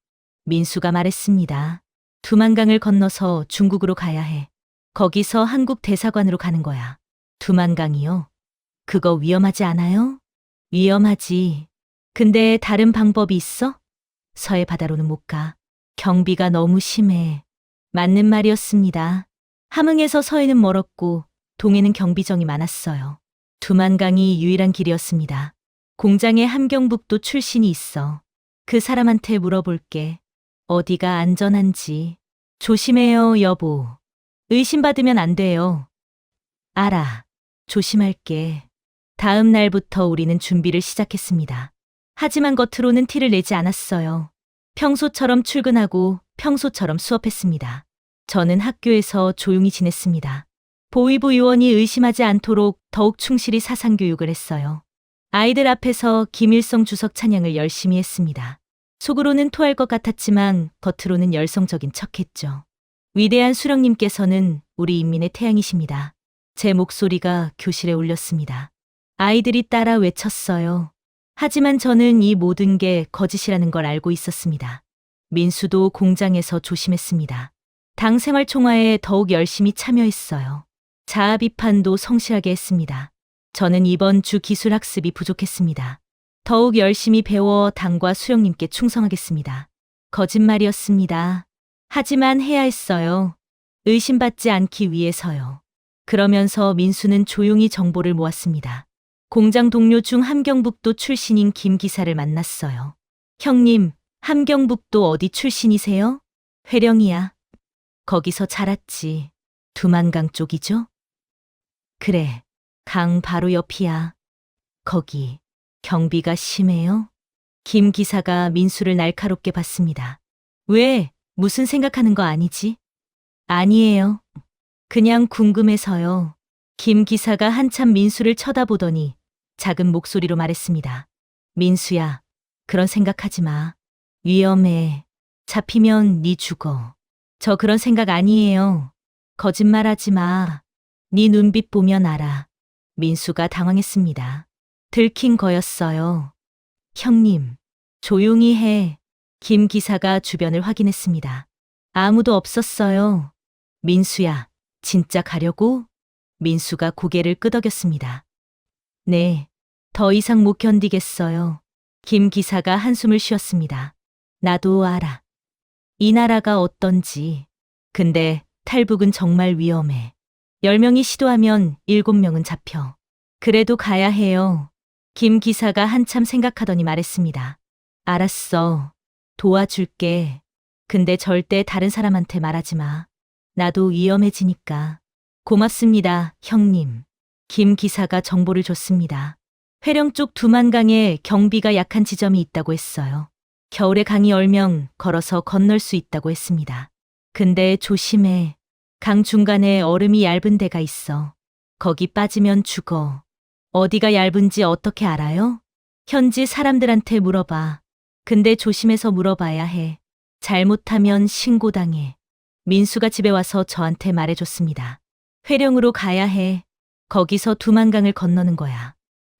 민수가 말했습니다. 두만강을 건너서 중국으로 가야 해. 거기서 한국 대사관으로 가는 거야. 두만강이요? 그거 위험하지 않아요? 위험하지. 근데 다른 방법이 있어? 서해 바다로는 못 가. 경비가 너무 심해. 맞는 말이었습니다. 함흥에서 서해는 멀었고 동해는 경비정이 많았어요. 두만강이 유일한 길이었습니다. 공장에 함경북도 출신이 있어. 그 사람한테 물어볼게. 어디가 안전한지. 조심해요, 여보. 의심받으면 안 돼요. 알아. 조심할게. 다음 날부터 우리는 준비를 시작했습니다. 하지만 겉으로는 티를 내지 않았어요. 평소처럼 출근하고 평소처럼 수업했습니다. 저는 학교에서 조용히 지냈습니다. 보위부 요원이 의심하지 않도록 더욱 충실히 사상교육을 했어요. 아이들 앞에서 김일성 주석 찬양을 열심히 했습니다. 속으로는 토할 것 같았지만 겉으로는 열성적인 척했죠. 위대한 수령님께서는 우리 인민의 태양이십니다. 제 목소리가 교실에 울렸습니다. 아이들이 따라 외쳤어요. 하지만 저는 이 모든 게 거짓이라는 걸 알고 있었습니다. 민수도 공장에서 조심했습니다. 당 생활총화에 더욱 열심히 참여했어요. 자아 비판도 성실하게 했습니다. 저는 이번 주 기술학습이 부족했습니다. 더욱 열심히 배워 당과 수령님께 충성하겠습니다. 거짓말이었습니다. 하지만 해야 했어요. 의심받지 않기 위해서요. 그러면서 민수는 조용히 정보를 모았습니다. 공장 동료 중 함경북도 출신인 김 기사를 만났어요. 형님, 함경북도 어디 출신이세요? 회령이야. 거기서 자랐지. 두만강 쪽이죠? 그래, 강 바로 옆이야. 거기, 경비가 심해요? 김 기사가 민수를 날카롭게 봤습니다. 왜? 무슨 생각하는 거 아니지? 아니에요. 그냥 궁금해서요. 김 기사가 한참 민수를 쳐다보더니 작은 목소리로 말했습니다. 민수야, 그런 생각하지 마. 위험해. 잡히면 네 죽어. 저 그런 생각 아니에요. 거짓말하지 마. 네 눈빛 보면 알아. 민수가 당황했습니다. 들킨 거였어요. 형님, 조용히 해. 김 기사가 주변을 확인했습니다. 아무도 없었어요. 민수야, 진짜 가려고? 민수가 고개를 끄덕였습니다. 네, 더 이상 못 견디겠어요. 김 기사가 한숨을 쉬었습니다. 나도 알아. 이 나라가 어떤지. 근데 탈북은 정말 위험해. 10명이 시도하면 7명은 잡혀. 그래도 가야 해요. 김 기사가 한참 생각하더니 말했습니다. 알았어. 도와줄게. 근데 절대 다른 사람한테 말하지 마. 나도 위험해지니까. 고맙습니다, 형님. 김 기사가 정보를 줬습니다. 회령 쪽 두만강에 경비가 약한 지점이 있다고 했어요. 겨울에 강이 얼면 걸어서 건널 수 있다고 했습니다. 근데 조심해. 강 중간에 얼음이 얇은 데가 있어. 거기 빠지면 죽어. 어디가 얇은지 어떻게 알아요? 현지 사람들한테 물어봐. 근데 조심해서 물어봐야 해. 잘못하면 신고당해. 민수가 집에 와서 저한테 말해줬습니다. 회령으로 가야 해. 거기서 두만강을 건너는 거야.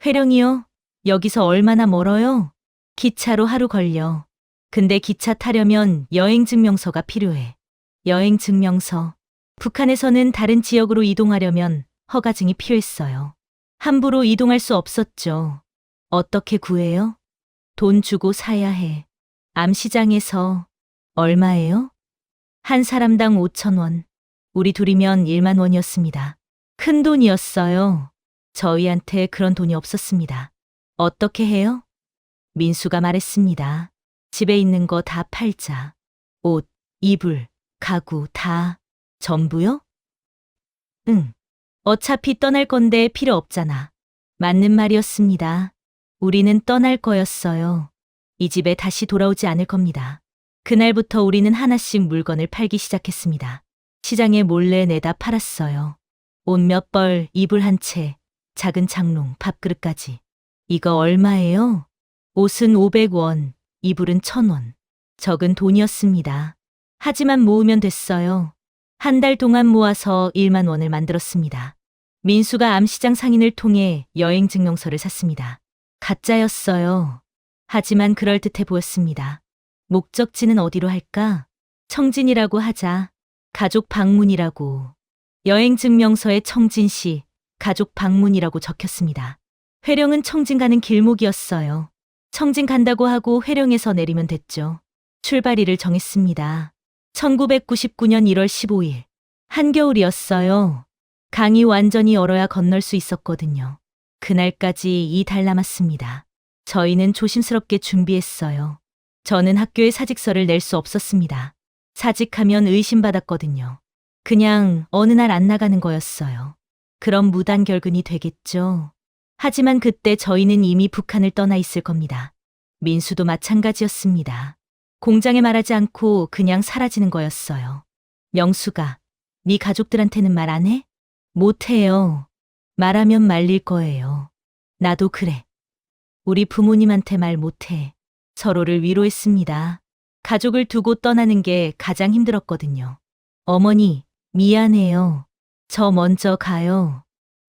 회령이요? 여기서 얼마나 멀어요? 기차로 하루 걸려. 근데 기차 타려면 여행증명서가 필요해. 여행증명서. 북한에서는 다른 지역으로 이동하려면 허가증이 필요했어요. 함부로 이동할 수 없었죠. 어떻게 구해요? 돈 주고 사야 해. 암시장에서. 얼마예요? 한 사람당 5,000원. 우리 둘이면 1만 원이었습니다. 큰 돈이었어요. 저희한테 그런 돈이 없었습니다. 어떻게 해요? 민수가 말했습니다. 집에 있는 거 다 팔자. 옷, 이불, 가구 다. 전부요? 응. 어차피 떠날 건데 필요 없잖아. 맞는 말이었습니다. 우리는 떠날 거였어요. 이 집에 다시 돌아오지 않을 겁니다. 그날부터 우리는 하나씩 물건을 팔기 시작했습니다. 시장에 몰래 내다 팔았어요. 옷 몇 벌, 이불 한 채, 작은 장롱, 밥그릇까지. 이거 얼마예요? 옷은 500원, 이불은 1,000원. 적은 돈이었습니다. 하지만 모으면 됐어요. 한 달 동안 모아서 1만 원을 만들었습니다. 민수가 암시장 상인을 통해 여행증명서를 샀습니다. 가짜였어요. 하지만 그럴듯해 보였습니다. 목적지는 어디로 할까? 청진이라고 하자. 가족 방문이라고. 여행증명서에 청진시, 가족 방문이라고 적혔습니다. 회령은 청진 가는 길목이었어요. 청진 간다고 하고 회령에서 내리면 됐죠. 출발일을 정했습니다. 1999년 1월 15일. 한겨울이었어요. 강이 완전히 얼어야 건널 수 있었거든요. 그날까지 2달 남았습니다. 저희는 조심스럽게 준비했어요. 저는 학교에 사직서를 낼 수 없었습니다. 사직하면 의심받았거든요. 그냥 어느 날 안 나가는 거였어요. 그럼 무단결근이 되겠죠. 하지만 그때 저희는 이미 북한을 떠나 있을 겁니다. 민수도 마찬가지였습니다. 공장에 말하지 않고 그냥 사라지는 거였어요. 명수가, 네 가족들한테는 말 안 해? 못 해요. 말하면 말릴 거예요. 나도 그래. 우리 부모님한테 말 못 해. 서로를 위로했습니다. 가족을 두고 떠나는 게 가장 힘들었거든요. 어머니, 미안해요. 저 먼저 가요.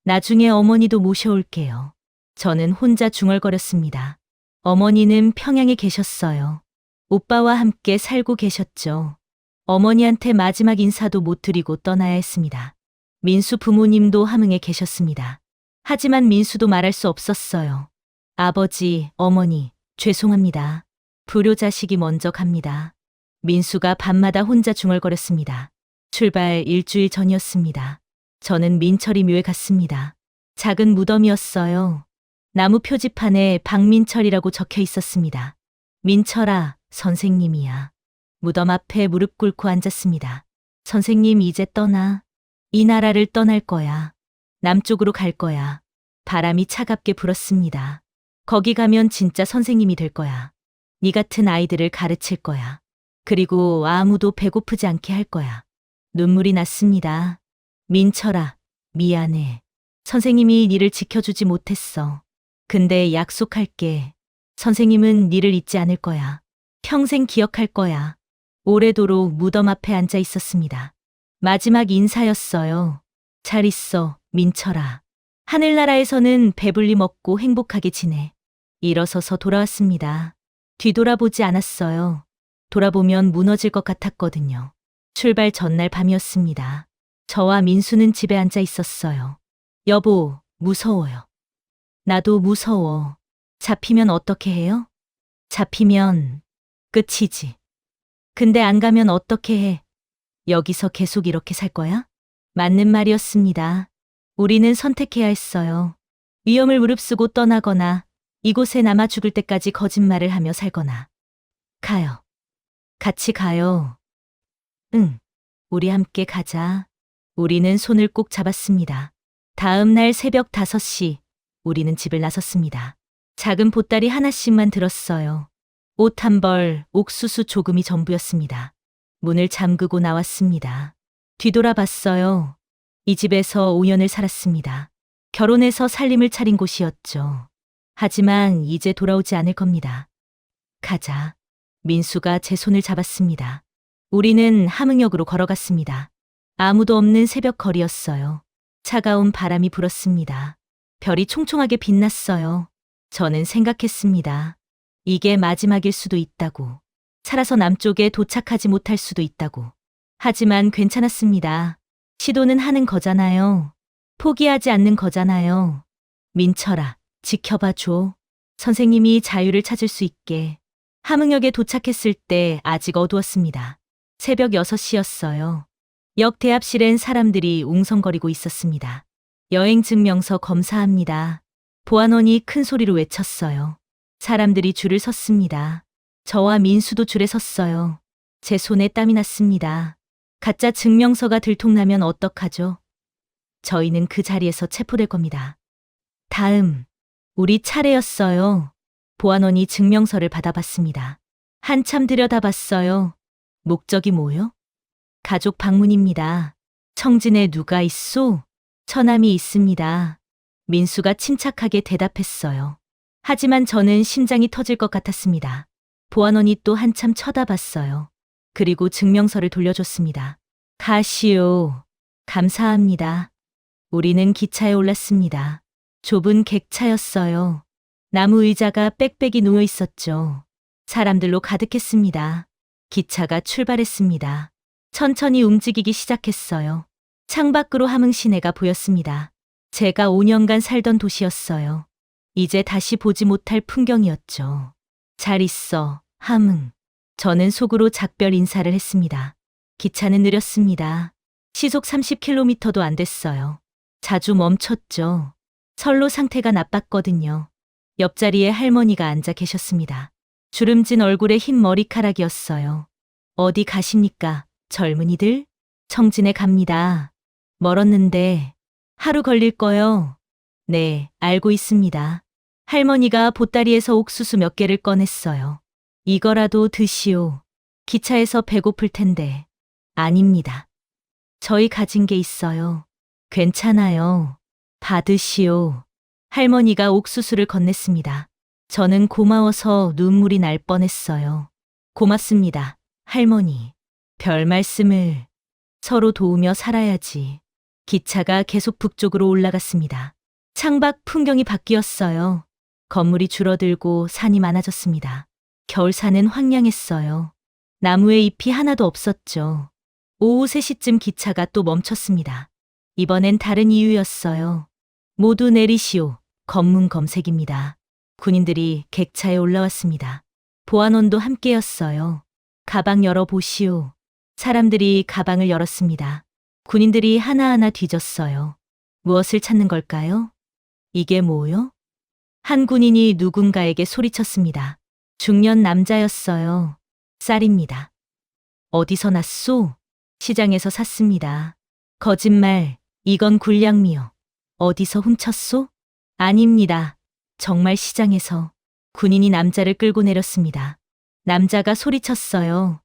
나중에 어머니도 모셔올게요. 저는 혼자 중얼거렸습니다. 어머니는 평양에 계셨어요. 오빠와 함께 살고 계셨죠. 어머니한테 마지막 인사도 못 드리고 떠나야 했습니다. 민수 부모님도 함흥에 계셨습니다. 하지만 민수도 말할 수 없었어요. 아버지, 어머니, 죄송합니다. 불효자식이 먼저 갑니다. 민수가 밤마다 혼자 중얼거렸습니다. 출발 일주일 전이었습니다. 저는 민철이 묘에 갔습니다. 작은 무덤이었어요. 나무 표지판에 박민철이라고 적혀 있었습니다. 민철아, 선생님이야. 무덤 앞에 무릎 꿇고 앉았습니다. 선생님 이제 떠나. 이 나라를 떠날 거야. 남쪽으로 갈 거야. 바람이 차갑게 불었습니다. 거기 가면 진짜 선생님이 될 거야. 네 같은 아이들을 가르칠 거야. 그리고 아무도 배고프지 않게 할 거야. 눈물이 났습니다. 민철아, 미안해. 선생님이 니를 지켜주지 못했어. 근데 약속할게. 선생님은 니를 잊지 않을 거야. 평생 기억할 거야. 오래도록 무덤 앞에 앉아 있었습니다. 마지막 인사였어요. 잘 있어, 민철아. 하늘나라에서는 배불리 먹고 행복하게 지내. 일어서서 돌아왔습니다. 뒤돌아보지 않았어요. 돌아보면 무너질 것 같았거든요. 출발 전날 밤이었습니다. 저와 민수는 집에 앉아 있었어요. 여보, 무서워요. 나도 무서워. 잡히면 어떻게 해요? 잡히면 끝이지. 근데 안 가면 어떻게 해? 여기서 계속 이렇게 살 거야? 맞는 말이었습니다. 우리는 선택해야 했어요. 위험을 무릅쓰고 떠나거나 이곳에 남아 죽을 때까지 거짓말을 하며 살거나. 가요. 같이 가요. 응. 우리 함께 가자. 우리는 손을 꼭 잡았습니다. 다음 날 새벽 5시, 우리는 집을 나섰습니다. 작은 보따리 하나씩만 들었어요. 옷 한 벌, 옥수수 조금이 전부였습니다. 문을 잠그고 나왔습니다. 뒤돌아봤어요. 이 집에서 5년을 살았습니다. 결혼해서 살림을 차린 곳이었죠. 하지만 이제 돌아오지 않을 겁니다. 가자. 민수가 제 손을 잡았습니다. 우리는 함흥역으로 걸어갔습니다. 아무도 없는 새벽 거리였어요. 차가운 바람이 불었습니다. 별이 총총하게 빛났어요. 저는 생각했습니다. 이게 마지막일 수도 있다고. 살아서 남쪽에 도착하지 못할 수도 있다고. 하지만 괜찮았습니다. 시도는 하는 거잖아요. 포기하지 않는 거잖아요. 민철아, 지켜봐줘. 선생님이 자유를 찾을 수 있게. 함흥역에 도착했을 때 아직 어두웠습니다. 새벽 6시였어요. 역 대합실엔 사람들이 웅성거리고 있었습니다. 여행 증명서 검사합니다. 보안원이 큰 소리로 외쳤어요. 사람들이 줄을 섰습니다. 저와 민수도 줄에 섰어요. 제 손에 땀이 났습니다. 가짜 증명서가 들통나면 어떡하죠? 저희는 그 자리에서 체포될 겁니다. 다음, 우리 차례였어요. 보안원이 증명서를 받아봤습니다. 한참 들여다봤어요. 목적이 뭐요? 가족 방문입니다. 청진에 누가 있소? 처남이 있습니다. 민수가 침착하게 대답했어요. 하지만 저는 심장이 터질 것 같았습니다. 보안원이 또 한참 쳐다봤어요. 그리고 증명서를 돌려줬습니다. 가시오. 감사합니다. 우리는 기차에 올랐습니다. 좁은 객차였어요. 나무 의자가 빽빽이 놓여 있었죠. 사람들로 가득했습니다. 기차가 출발했습니다. 천천히 움직이기 시작했어요. 창밖으로 함흥 시내가 보였습니다. 제가 5년간 살던 도시였어요. 이제 다시 보지 못할 풍경이었죠. 잘 있어, 함흥. 저는 속으로 작별 인사를 했습니다. 기차는 느렸습니다. 시속 30km도 안 됐어요. 자주 멈췄죠. 선로 상태가 나빴거든요. 옆자리에 할머니가 앉아 계셨습니다. 주름진 얼굴에 흰 머리카락이었어요. 어디 가십니까, 젊은이들? 청진에 갑니다. 멀었는데 하루 걸릴 거요. 네, 알고 있습니다. 할머니가 보따리에서 옥수수 몇 개를 꺼냈어요. 이거라도 드시오. 기차에서 배고플 텐데. 아닙니다. 저희 가진 게 있어요. 괜찮아요. 받으시오. 할머니가 옥수수를 건넸습니다. 저는 고마워서 눈물이 날 뻔했어요. 고맙습니다, 할머니. 별 말씀을. 서로 도우며 살아야지. 기차가 계속 북쪽으로 올라갔습니다. 창밖 풍경이 바뀌었어요. 건물이 줄어들고 산이 많아졌습니다. 겨울산은 황량했어요. 나무에 잎이 하나도 없었죠. 오후 3시쯤 기차가 또 멈췄습니다. 이번엔 다른 이유였어요. 모두 내리시오. 검문 검색입니다. 군인들이 객차에 올라왔습니다. 보안원도 함께였어요. 가방 열어보시오. 사람들이 가방을 열었습니다. 군인들이 하나하나 뒤졌어요. 무엇을 찾는 걸까요? 이게 뭐요? 한 군인이 누군가에게 소리쳤습니다. 중년 남자였어요. 쌀입니다. 어디서 났소? 시장에서 샀습니다. 거짓말, 이건 굴량미요. 어디서 훔쳤소? 아닙니다. 정말 시장에서. 군인이 남자를 끌고 내렸습니다. 남자가 소리쳤어요.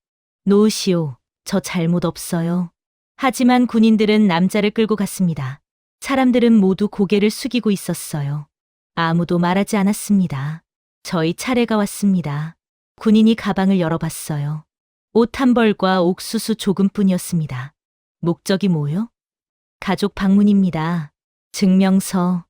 놓으시오. 저 잘못 없어요. 하지만 군인들은 남자를 끌고 갔습니다. 사람들은 모두 고개를 숙이고 있었어요. 아무도 말하지 않았습니다. 저희 차례가 왔습니다. 군인이 가방을 열어봤어요. 옷 한 벌과 옥수수 조금뿐이었습니다. 목적이 뭐요? 가족 방문입니다. 증명서.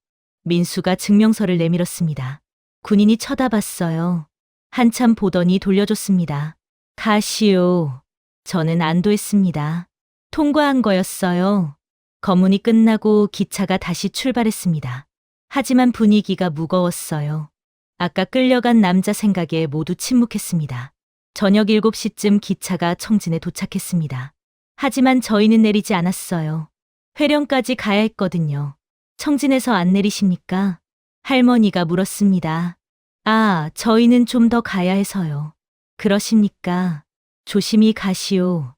민수가 증명서를 내밀었습니다. 군인이 쳐다봤어요. 한참 보더니 돌려줬습니다. 가시오. 저는 안도했습니다. 통과한 거였어요. 검문이 끝나고 기차가 다시 출발했습니다. 하지만 분위기가 무거웠어요. 아까 끌려간 남자 생각에 모두 침묵했습니다. 저녁 7시쯤 기차가 청진에 도착했습니다. 하지만 저희는 내리지 않았어요. 회령까지 가야 했거든요. 청진에서 안 내리십니까? 할머니가 물었습니다. 아, 저희는 좀 더 가야 해서요. 그러십니까? 조심히 가시오.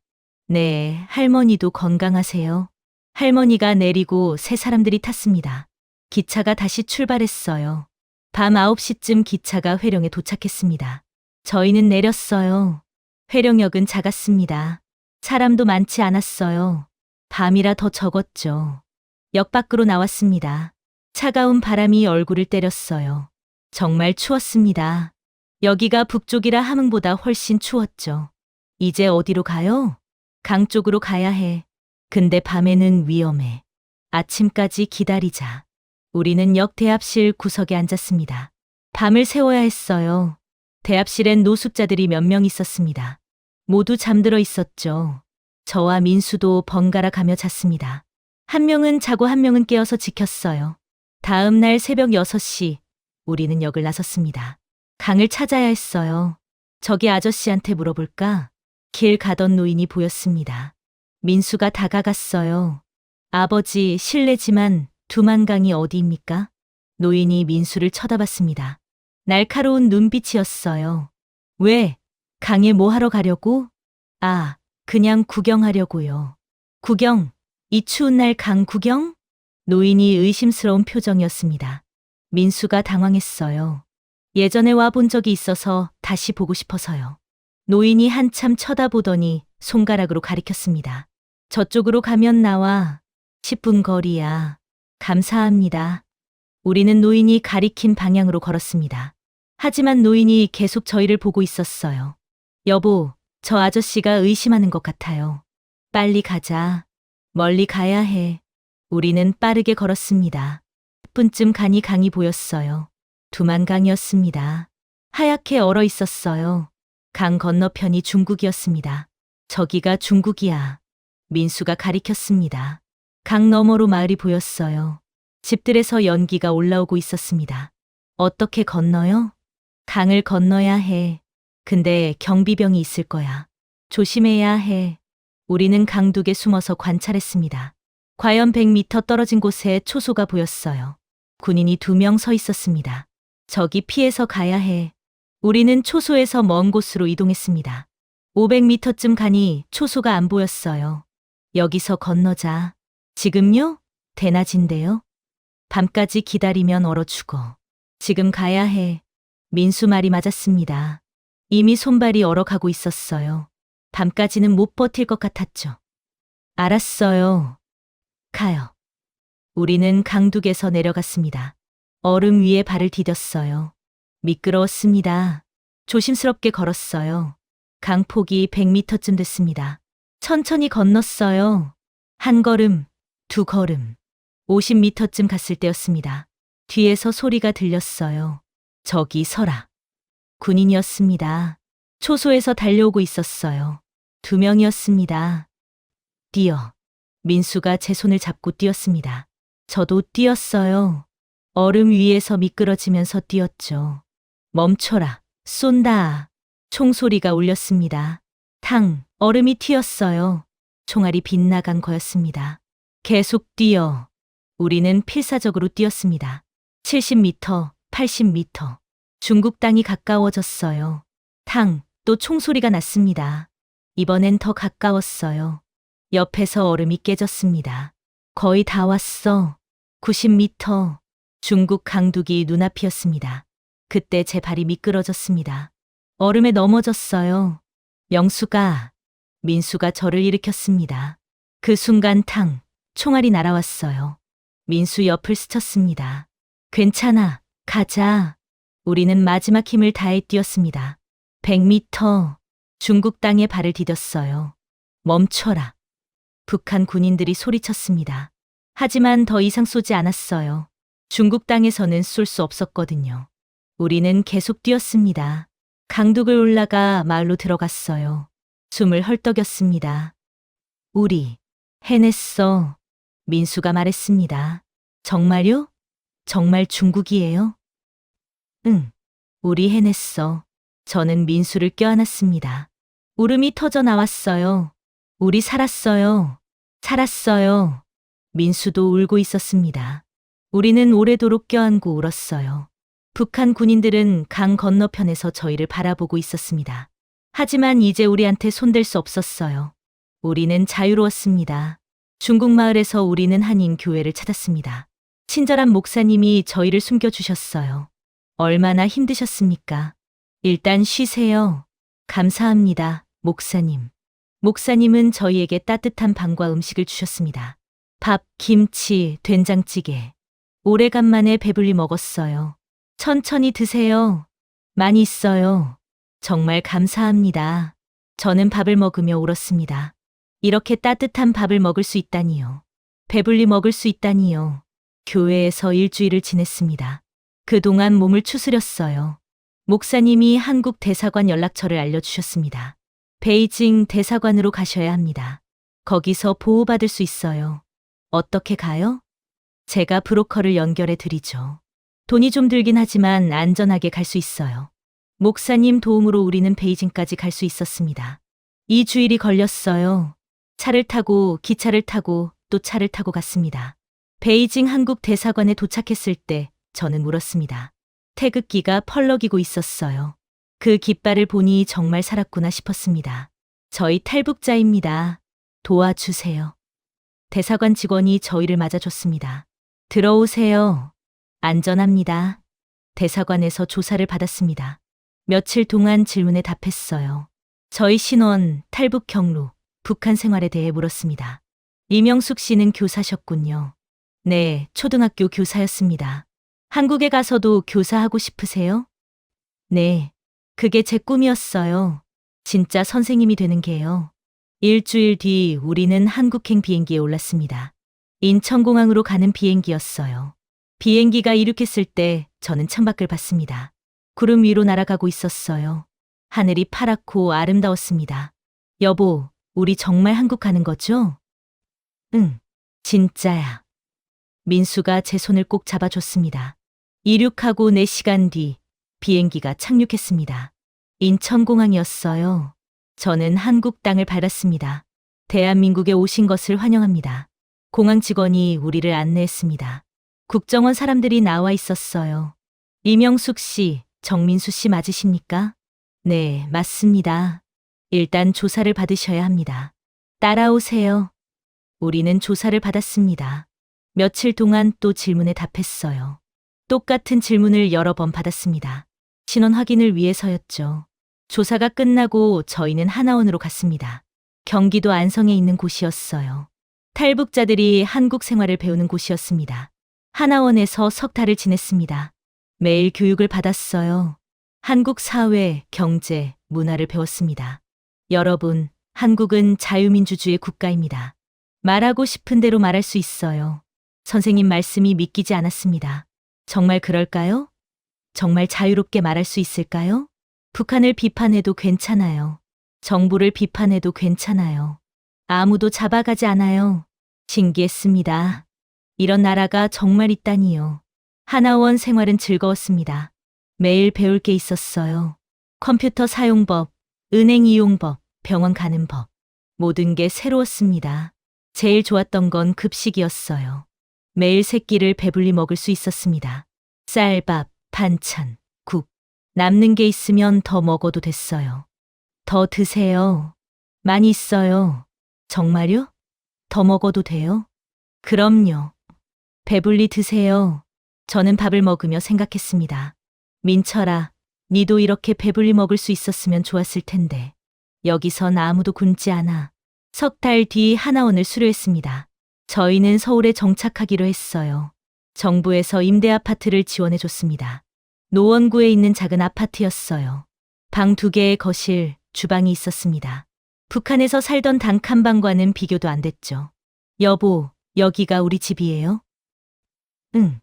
네, 할머니도 건강하세요. 할머니가 내리고 세 사람들이 탔습니다. 기차가 다시 출발했어요. 밤 9시쯤 기차가 회령에 도착했습니다. 저희는 내렸어요. 회령역은 작았습니다. 사람도 많지 않았어요. 밤이라 더 적었죠. 역 밖으로 나왔습니다. 차가운 바람이 얼굴을 때렸어요. 정말 추웠습니다. 여기가 북쪽이라 함흥보다 훨씬 추웠죠. 이제 어디로 가요? 강 쪽으로 가야 해. 근데 밤에는 위험해. 아침까지 기다리자. 우리는 역 대합실 구석에 앉았습니다. 밤을 새워야 했어요. 대합실엔 노숙자들이 몇 명 있었습니다. 모두 잠들어 있었죠. 저와 민수도 번갈아 가며 잤습니다. 한 명은 자고 한 명은 깨어서 지켰어요. 다음 날 새벽 6시, 우리는 역을 나섰습니다. 강을 찾아야 했어요. 저기 아저씨한테 물어볼까? 길 가던 노인이 보였습니다. 민수가 다가갔어요. 아버지, 실례지만 두만강이 어디입니까? 노인이 민수를 쳐다봤습니다. 날카로운 눈빛이었어요. 왜? 강에 뭐 하러 가려고? 아, 그냥 구경하려고요. 구경? 이 추운 날 강 구경? 노인이 의심스러운 표정이었습니다. 민수가 당황했어요. 예전에 와본 적이 있어서 다시 보고 싶어서요. 노인이 한참 쳐다보더니 손가락으로 가리켰습니다. 저쪽으로 가면 나와. 10분 거리야. 감사합니다. 우리는 노인이 가리킨 방향으로 걸었습니다. 하지만 노인이 계속 저희를 보고 있었어요. 여보, 저 아저씨가 의심하는 것 같아요. 빨리 가자. 멀리 가야 해. 우리는 빠르게 걸었습니다. 10분쯤 가니 강이 보였어요. 두만강이었습니다. 하얗게 얼어 있었어요. 강 건너편이 중국이었습니다. 저기가 중국이야. 민수가 가리켰습니다. 강 너머로 마을이 보였어요. 집들에서 연기가 올라오고 있었습니다. 어떻게 건너요? 강을 건너야 해. 근데 경비병이 있을 거야. 조심해야 해. 우리는 강둑에 숨어서 관찰했습니다. 과연 100m 떨어진 곳에 초소가 보였어요. 군인이 2명 서 있었습니다. 저기 피해서 가야 해. 우리는 초소에서 먼 곳으로 이동했습니다. 500m쯤 가니 초소가 안 보였어요. 여기서 건너자. 지금요? 대낮인데요? 밤까지 기다리면 얼어 죽어. 지금 가야 해. 민수 말이 맞았습니다. 이미 손발이 얼어가고 있었어요. 밤까지는 못 버틸 것 같았죠. 알았어요. 가요. 우리는 강둑에서 내려갔습니다. 얼음 위에 발을 디뎠어요. 미끄러웠습니다. 조심스럽게 걸었어요. 강폭이 100m쯤 됐습니다. 천천히 건넜어요. 한 걸음, 두 걸음. 50m쯤 갔을 때였습니다. 뒤에서 소리가 들렸어요. 저기 서라. 군인이었습니다. 초소에서 달려오고 있었어요. 2명이었습니다. 뛰어. 민수가 제 손을 잡고 뛰었습니다. 저도 뛰었어요. 얼음 위에서 미끄러지면서 뛰었죠. 멈춰라. 쏜다. 총소리가 울렸습니다. 탕. 얼음이 튀었어요. 총알이 빗나간 거였습니다. 계속 뛰어. 우리는 필사적으로 뛰었습니다. 70m, 80m. 중국 땅이 가까워졌어요. 탕. 또 총소리가 났습니다. 이번엔 더 가까웠어요. 옆에서 얼음이 깨졌습니다. 거의 다 왔어. 90m. 중국 강둑이 눈앞이었습니다. 그때 제 발이 미끄러졌습니다. 얼음에 넘어졌어요. 명수가, 민수가 저를 일으켰습니다. 그 순간 탕, 총알이 날아왔어요. 민수 옆을 스쳤습니다. 괜찮아, 가자. 우리는 마지막 힘을 다해 뛰었습니다. 100m. 중국 땅에 발을 디뎠어요. 멈춰라. 북한 군인들이 소리쳤습니다. 하지만 더 이상 쏘지 않았어요. 중국 땅에서는 쏠 수 없었거든요. 우리는 계속 뛰었습니다. 강둑을 올라가 마을로 들어갔어요. 숨을 헐떡였습니다. 우리 해냈어. 민수가 말했습니다. 정말요? 정말 중국이에요? 응. 우리 해냈어. 저는 민수를 껴안았습니다. 울음이 터져 나왔어요. 우리 살았어요. 살았어요. 민수도 울고 있었습니다. 우리는 오래도록 껴안고 울었어요. 북한 군인들은 강 건너편에서 저희를 바라보고 있었습니다. 하지만 이제 우리한테 손댈 수 없었어요. 우리는 자유로웠습니다. 중국 마을에서 우리는 한인 교회를 찾았습니다. 친절한 목사님이 저희를 숨겨주셨어요. 얼마나 힘드셨습니까? 일단 쉬세요. 감사합니다, 목사님. 목사님은 저희에게 따뜻한 방과 음식을 주셨습니다. 밥, 김치, 된장찌개. 오래간만에 배불리 먹었어요. 천천히 드세요. 많이 있어요. 정말 감사합니다. 저는 밥을 먹으며 울었습니다. 이렇게 따뜻한 밥을 먹을 수 있다니요. 배불리 먹을 수 있다니요. 교회에서 일주일을 지냈습니다. 그동안 몸을 추스렸어요. 목사님이 한국 대사관 연락처를 알려주셨습니다. 베이징 대사관으로 가셔야 합니다. 거기서 보호받을 수 있어요. 어떻게 가요? 제가 브로커를 연결해 드리죠. 돈이 좀 들긴 하지만 안전하게 갈 수 있어요. 목사님 도움으로 우리는 베이징까지 갈 수 있었습니다. 2주일이 걸렸어요. 차를 타고 기차를 타고 또 차를 타고 갔습니다. 베이징 한국 대사관에 도착했을 때 저는 울었습니다. 태극기가 펄럭이고 있었어요. 그 깃발을 보니 정말 살았구나 싶었습니다. 저희 탈북자입니다. 도와주세요. 대사관 직원이 저희를 맞아줬습니다. 들어오세요. 안전합니다. 대사관에서 조사를 받았습니다. 며칠 동안 질문에 답했어요. 저희 신원, 탈북 경로, 북한 생활에 대해 물었습니다. 이명숙 씨는 교사셨군요. 네, 초등학교 교사였습니다. 한국에 가서도 교사하고 싶으세요? 네, 그게 제 꿈이었어요. 진짜 선생님이 되는 게요. 일주일 뒤 우리는 한국행 비행기에 올랐습니다. 인천공항으로 가는 비행기였어요. 비행기가 이륙했을 때 저는 창밖을 봤습니다. 구름 위로 날아가고 있었어요. 하늘이 파랗고 아름다웠습니다. 여보, 우리 정말 한국 가는 거죠? 응, 진짜야. 민수가 제 손을 꼭 잡아줬습니다. 이륙하고 4시간 뒤 비행기가 착륙했습니다. 인천공항이었어요. 저는 한국 땅을 밟았습니다. 대한민국에 오신 것을 환영합니다. 공항 직원이 우리를 안내했습니다. 국정원 사람들이 나와 있었어요. 이명숙 씨, 정민수 씨 맞으십니까? 네, 맞습니다. 일단 조사를 받으셔야 합니다. 따라오세요. 우리는 조사를 받았습니다. 며칠 동안 또 질문에 답했어요. 똑같은 질문을 여러 번 받았습니다. 신원 확인을 위해서였죠. 조사가 끝나고 저희는 하나원으로 갔습니다. 경기도 안성에 있는 곳이었어요. 탈북자들이 한국 생활을 배우는 곳이었습니다. 하나원에서 석 달을 지냈습니다. 매일 교육을 받았어요. 한국 사회, 경제, 문화를 배웠습니다. 여러분, 한국은 자유민주주의 국가입니다. 말하고 싶은 대로 말할 수 있어요. 선생님 말씀이 믿기지 않았습니다. 정말 그럴까요? 정말 자유롭게 말할 수 있을까요? 북한을 비판해도 괜찮아요. 정부를 비판해도 괜찮아요. 아무도 잡아가지 않아요. 신기했습니다. 이런 나라가 정말 있다니요. 하나원 생활은 즐거웠습니다. 매일 배울 게 있었어요. 컴퓨터 사용법, 은행 이용법, 병원 가는 법. 모든 게 새로웠습니다. 제일 좋았던 건 급식이었어요. 매일 3끼를 배불리 먹을 수 있었습니다. 쌀밥, 반찬, 국. 남는 게 있으면 더 먹어도 됐어요. 더 드세요. 많이 있어요. 정말요? 더 먹어도 돼요? 그럼요. 배불리 드세요. 저는 밥을 먹으며 생각했습니다. 민철아, 니도 이렇게 배불리 먹을 수 있었으면 좋았을 텐데. 여기선 아무도 굶지 않아. 석 달 뒤 하나원을 수료했습니다. 저희는 서울에 정착하기로 했어요. 정부에서 임대 아파트를 지원해줬습니다. 노원구에 있는 작은 아파트였어요. 방 2개의 거실, 주방이 있었습니다. 북한에서 살던 단칸방과는 비교도 안 됐죠. 여보, 여기가 우리 집이에요? 응,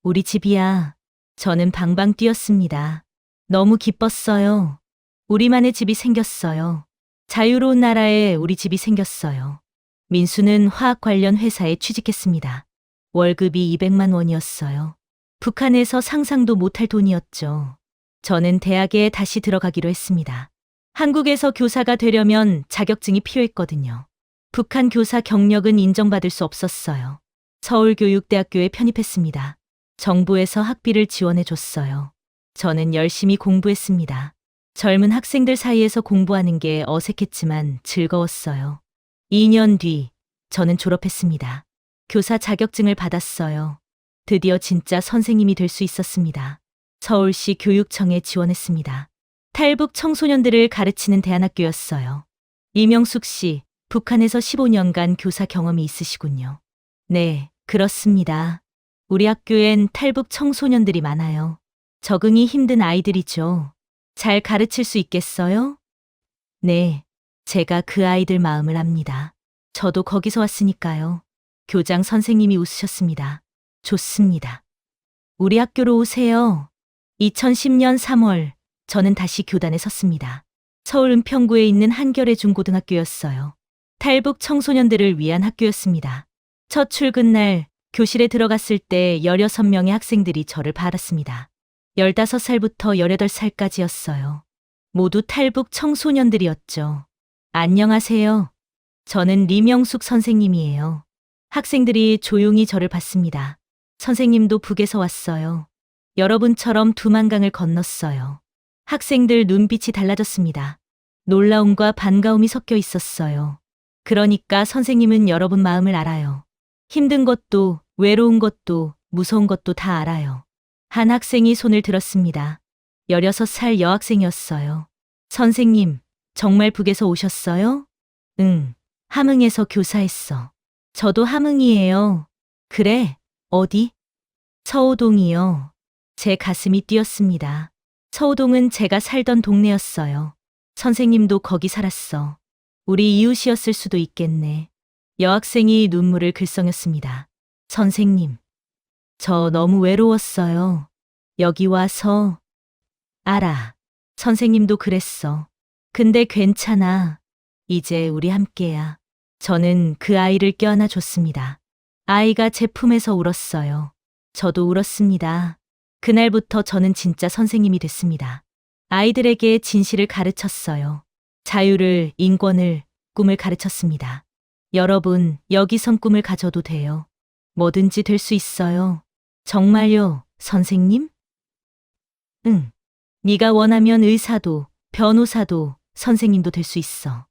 우리 집이야. 저는 방방 뛰었습니다. 너무 기뻤어요. 우리만의 집이 생겼어요. 자유로운 나라에 우리 집이 생겼어요. 민수는 화학 관련 회사에 취직했습니다. 월급이 200만 원이었어요. 북한에서 상상도 못할 돈이었죠. 저는 대학에 다시 들어가기로 했습니다. 한국에서 교사가 되려면 자격증이 필요했거든요. 북한 교사 경력은 인정받을 수 없었어요. 서울교육대학교에 편입했습니다. 정부에서 학비를 지원해줬어요. 저는 열심히 공부했습니다. 젊은 학생들 사이에서 공부하는 게 어색했지만 즐거웠어요. 2년 뒤 저는 졸업했습니다. 교사 자격증을 받았어요. 드디어 진짜 선생님이 될 수 있었습니다. 서울시 교육청에 지원했습니다. 탈북 청소년들을 가르치는 대안학교였어요. 이명숙 씨, 북한에서 15년간 교사 경험이 있으시군요. 네, 그렇습니다. 우리 학교엔 탈북 청소년들이 많아요. 적응이 힘든 아이들이죠. 잘 가르칠 수 있겠어요? 네, 제가 그 아이들 마음을 압니다. 저도 거기서 왔으니까요. 교장 선생님이 웃으셨습니다. 좋습니다. 우리 학교로 오세요. 2010년 3월, 저는 다시 교단에 섰습니다. 서울 은평구에 있는 한겨레 중고등학교였어요. 탈북 청소년들을 위한 학교였습니다. 첫 출근 날 교실에 들어갔을 때 16명의 학생들이 저를 바랐습니다. 15살부터 18살까지였어요. 모두 탈북 청소년들이었죠. 안녕하세요. 저는 리명숙 선생님이에요. 학생들이 조용히 저를 봤습니다. 선생님도 북에서 왔어요. 여러분처럼 두만강을 건넜어요. 학생들 눈빛이 달라졌습니다. 놀라움과 반가움이 섞여 있었어요. 그러니까 선생님은 여러분 마음을 알아요. 힘든 것도, 외로운 것도, 무서운 것도 다 알아요. 한 학생이 손을 들었습니다. 16살 여학생이었어요. 선생님, 정말 북에서 오셨어요? 응, 함흥에서 교사했어. 저도 함흥이에요. 그래, 어디? 서호동이요. 제 가슴이 뛰었습니다. 서호동은 제가 살던 동네였어요. 선생님도 거기 살았어. 우리 이웃이었을 수도 있겠네. 여학생이 눈물을 글썽였습니다. 선생님, 저 너무 외로웠어요. 여기 와서. 알아. 선생님도 그랬어. 근데 괜찮아. 이제 우리 함께야. 저는 그 아이를 껴안아 줬습니다. 아이가 제 품에서 울었어요. 저도 울었습니다. 그날부터 저는 진짜 선생님이 됐습니다. 아이들에게 진실을 가르쳤어요. 자유를, 인권을, 꿈을 가르쳤습니다. 여러분, 여기선 꿈을 가져도 돼요. 뭐든지 될 수 있어요. 정말요, 선생님? 응. 네가 원하면 의사도, 변호사도, 선생님도 될 수 있어.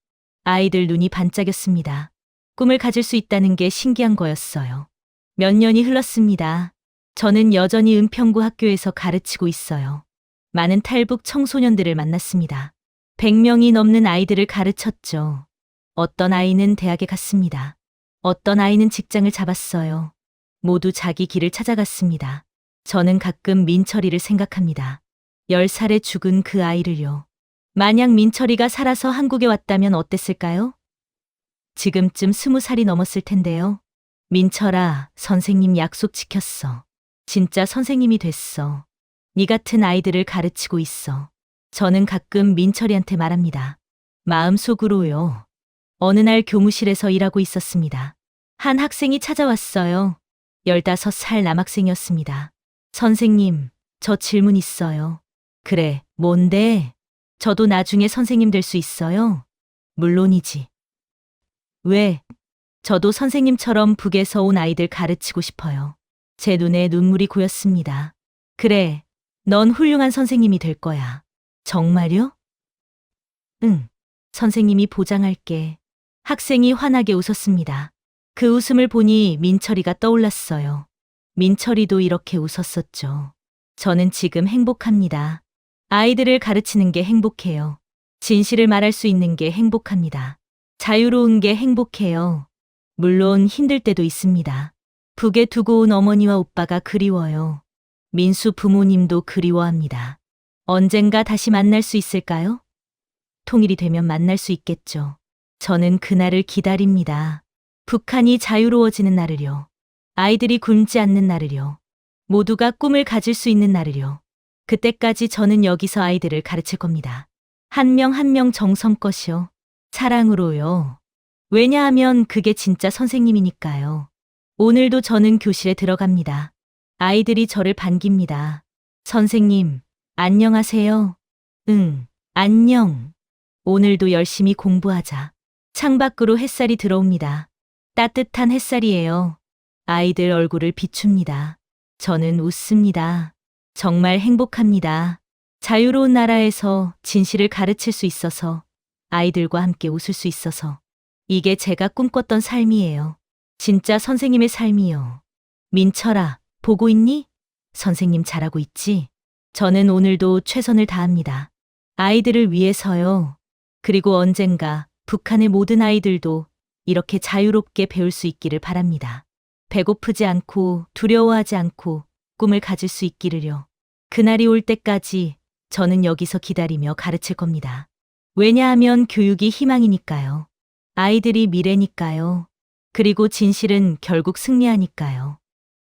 아이들 눈이 반짝였습니다. 꿈을 가질 수 있다는 게 신기한 거였어요. 몇 년이 흘렀습니다. 저는 여전히 은평구 학교에서 가르치고 있어요. 많은 탈북 청소년들을 만났습니다. 100명이 넘는 아이들을 가르쳤죠. 어떤 아이는 대학에 갔습니다. 어떤 아이는 직장을 잡았어요. 모두 자기 길을 찾아갔습니다. 저는 가끔 민철이를 생각합니다. 10살에 죽은 그 아이를요. 만약 민철이가 살아서 한국에 왔다면 어땠을까요? 지금쯤 20살이 넘었을 텐데요. 민철아, 선생님 약속 지켰어. 진짜 선생님이 됐어. 네 같은 아이들을 가르치고 있어. 저는 가끔 민철이한테 말합니다. 마음속으로요. 어느 날 교무실에서 일하고 있었습니다. 한 학생이 찾아왔어요. 15살 남학생이었습니다. 선생님, 저 질문 있어요. 그래, 뭔데? 저도 나중에 선생님 될 수 있어요? 물론이지. 왜? 저도 선생님처럼 북에서 온 아이들 가르치고 싶어요. 제 눈에 눈물이 고였습니다. 그래, 넌 훌륭한 선생님이 될 거야. 정말요? 응, 선생님이 보장할게. 학생이 환하게 웃었습니다. 그 웃음을 보니 민철이가 떠올랐어요. 민철이도 이렇게 웃었었죠. 저는 지금 행복합니다. 아이들을 가르치는 게 행복해요. 진실을 말할 수 있는 게 행복합니다. 자유로운 게 행복해요. 물론 힘들 때도 있습니다. 북에 두고 온 어머니와 오빠가 그리워요. 민수 부모님도 그리워합니다. 언젠가 다시 만날 수 있을까요? 통일이 되면 만날 수 있겠죠. 저는 그날을 기다립니다. 북한이 자유로워지는 날을요. 아이들이 굶지 않는 날을요. 모두가 꿈을 가질 수 있는 날을요. 그때까지 저는 여기서 아이들을 가르칠 겁니다. 한 명 한 명 정성껏이요. 사랑으로요. 왜냐하면 그게 진짜 선생님이니까요. 오늘도 저는 교실에 들어갑니다. 아이들이 저를 반깁니다. 선생님, 안녕하세요. 응, 안녕. 오늘도 열심히 공부하자. 창밖으로 햇살이 들어옵니다. 따뜻한 햇살이에요. 아이들 얼굴을 비춥니다. 저는 웃습니다. 정말 행복합니다. 자유로운 나라에서 진실을 가르칠 수 있어서, 아이들과 함께 웃을 수 있어서. 이게 제가 꿈꿨던 삶이에요. 진짜 선생님의 삶이요. 민철아, 보고 있니? 선생님 잘하고 있지? 저는 오늘도 최선을 다합니다. 아이들을 위해서요. 그리고 언젠가 북한의 모든 아이들도 이렇게 자유롭게 배울 수 있기를 바랍니다. 배고프지 않고 두려워하지 않고 꿈을 가질 수 있기를요. 그날이 올 때까지 저는 여기서 기다리며 가르칠 겁니다. 왜냐하면 교육이 희망이니까요. 아이들이 미래니까요. 그리고 진실은 결국 승리하니까요.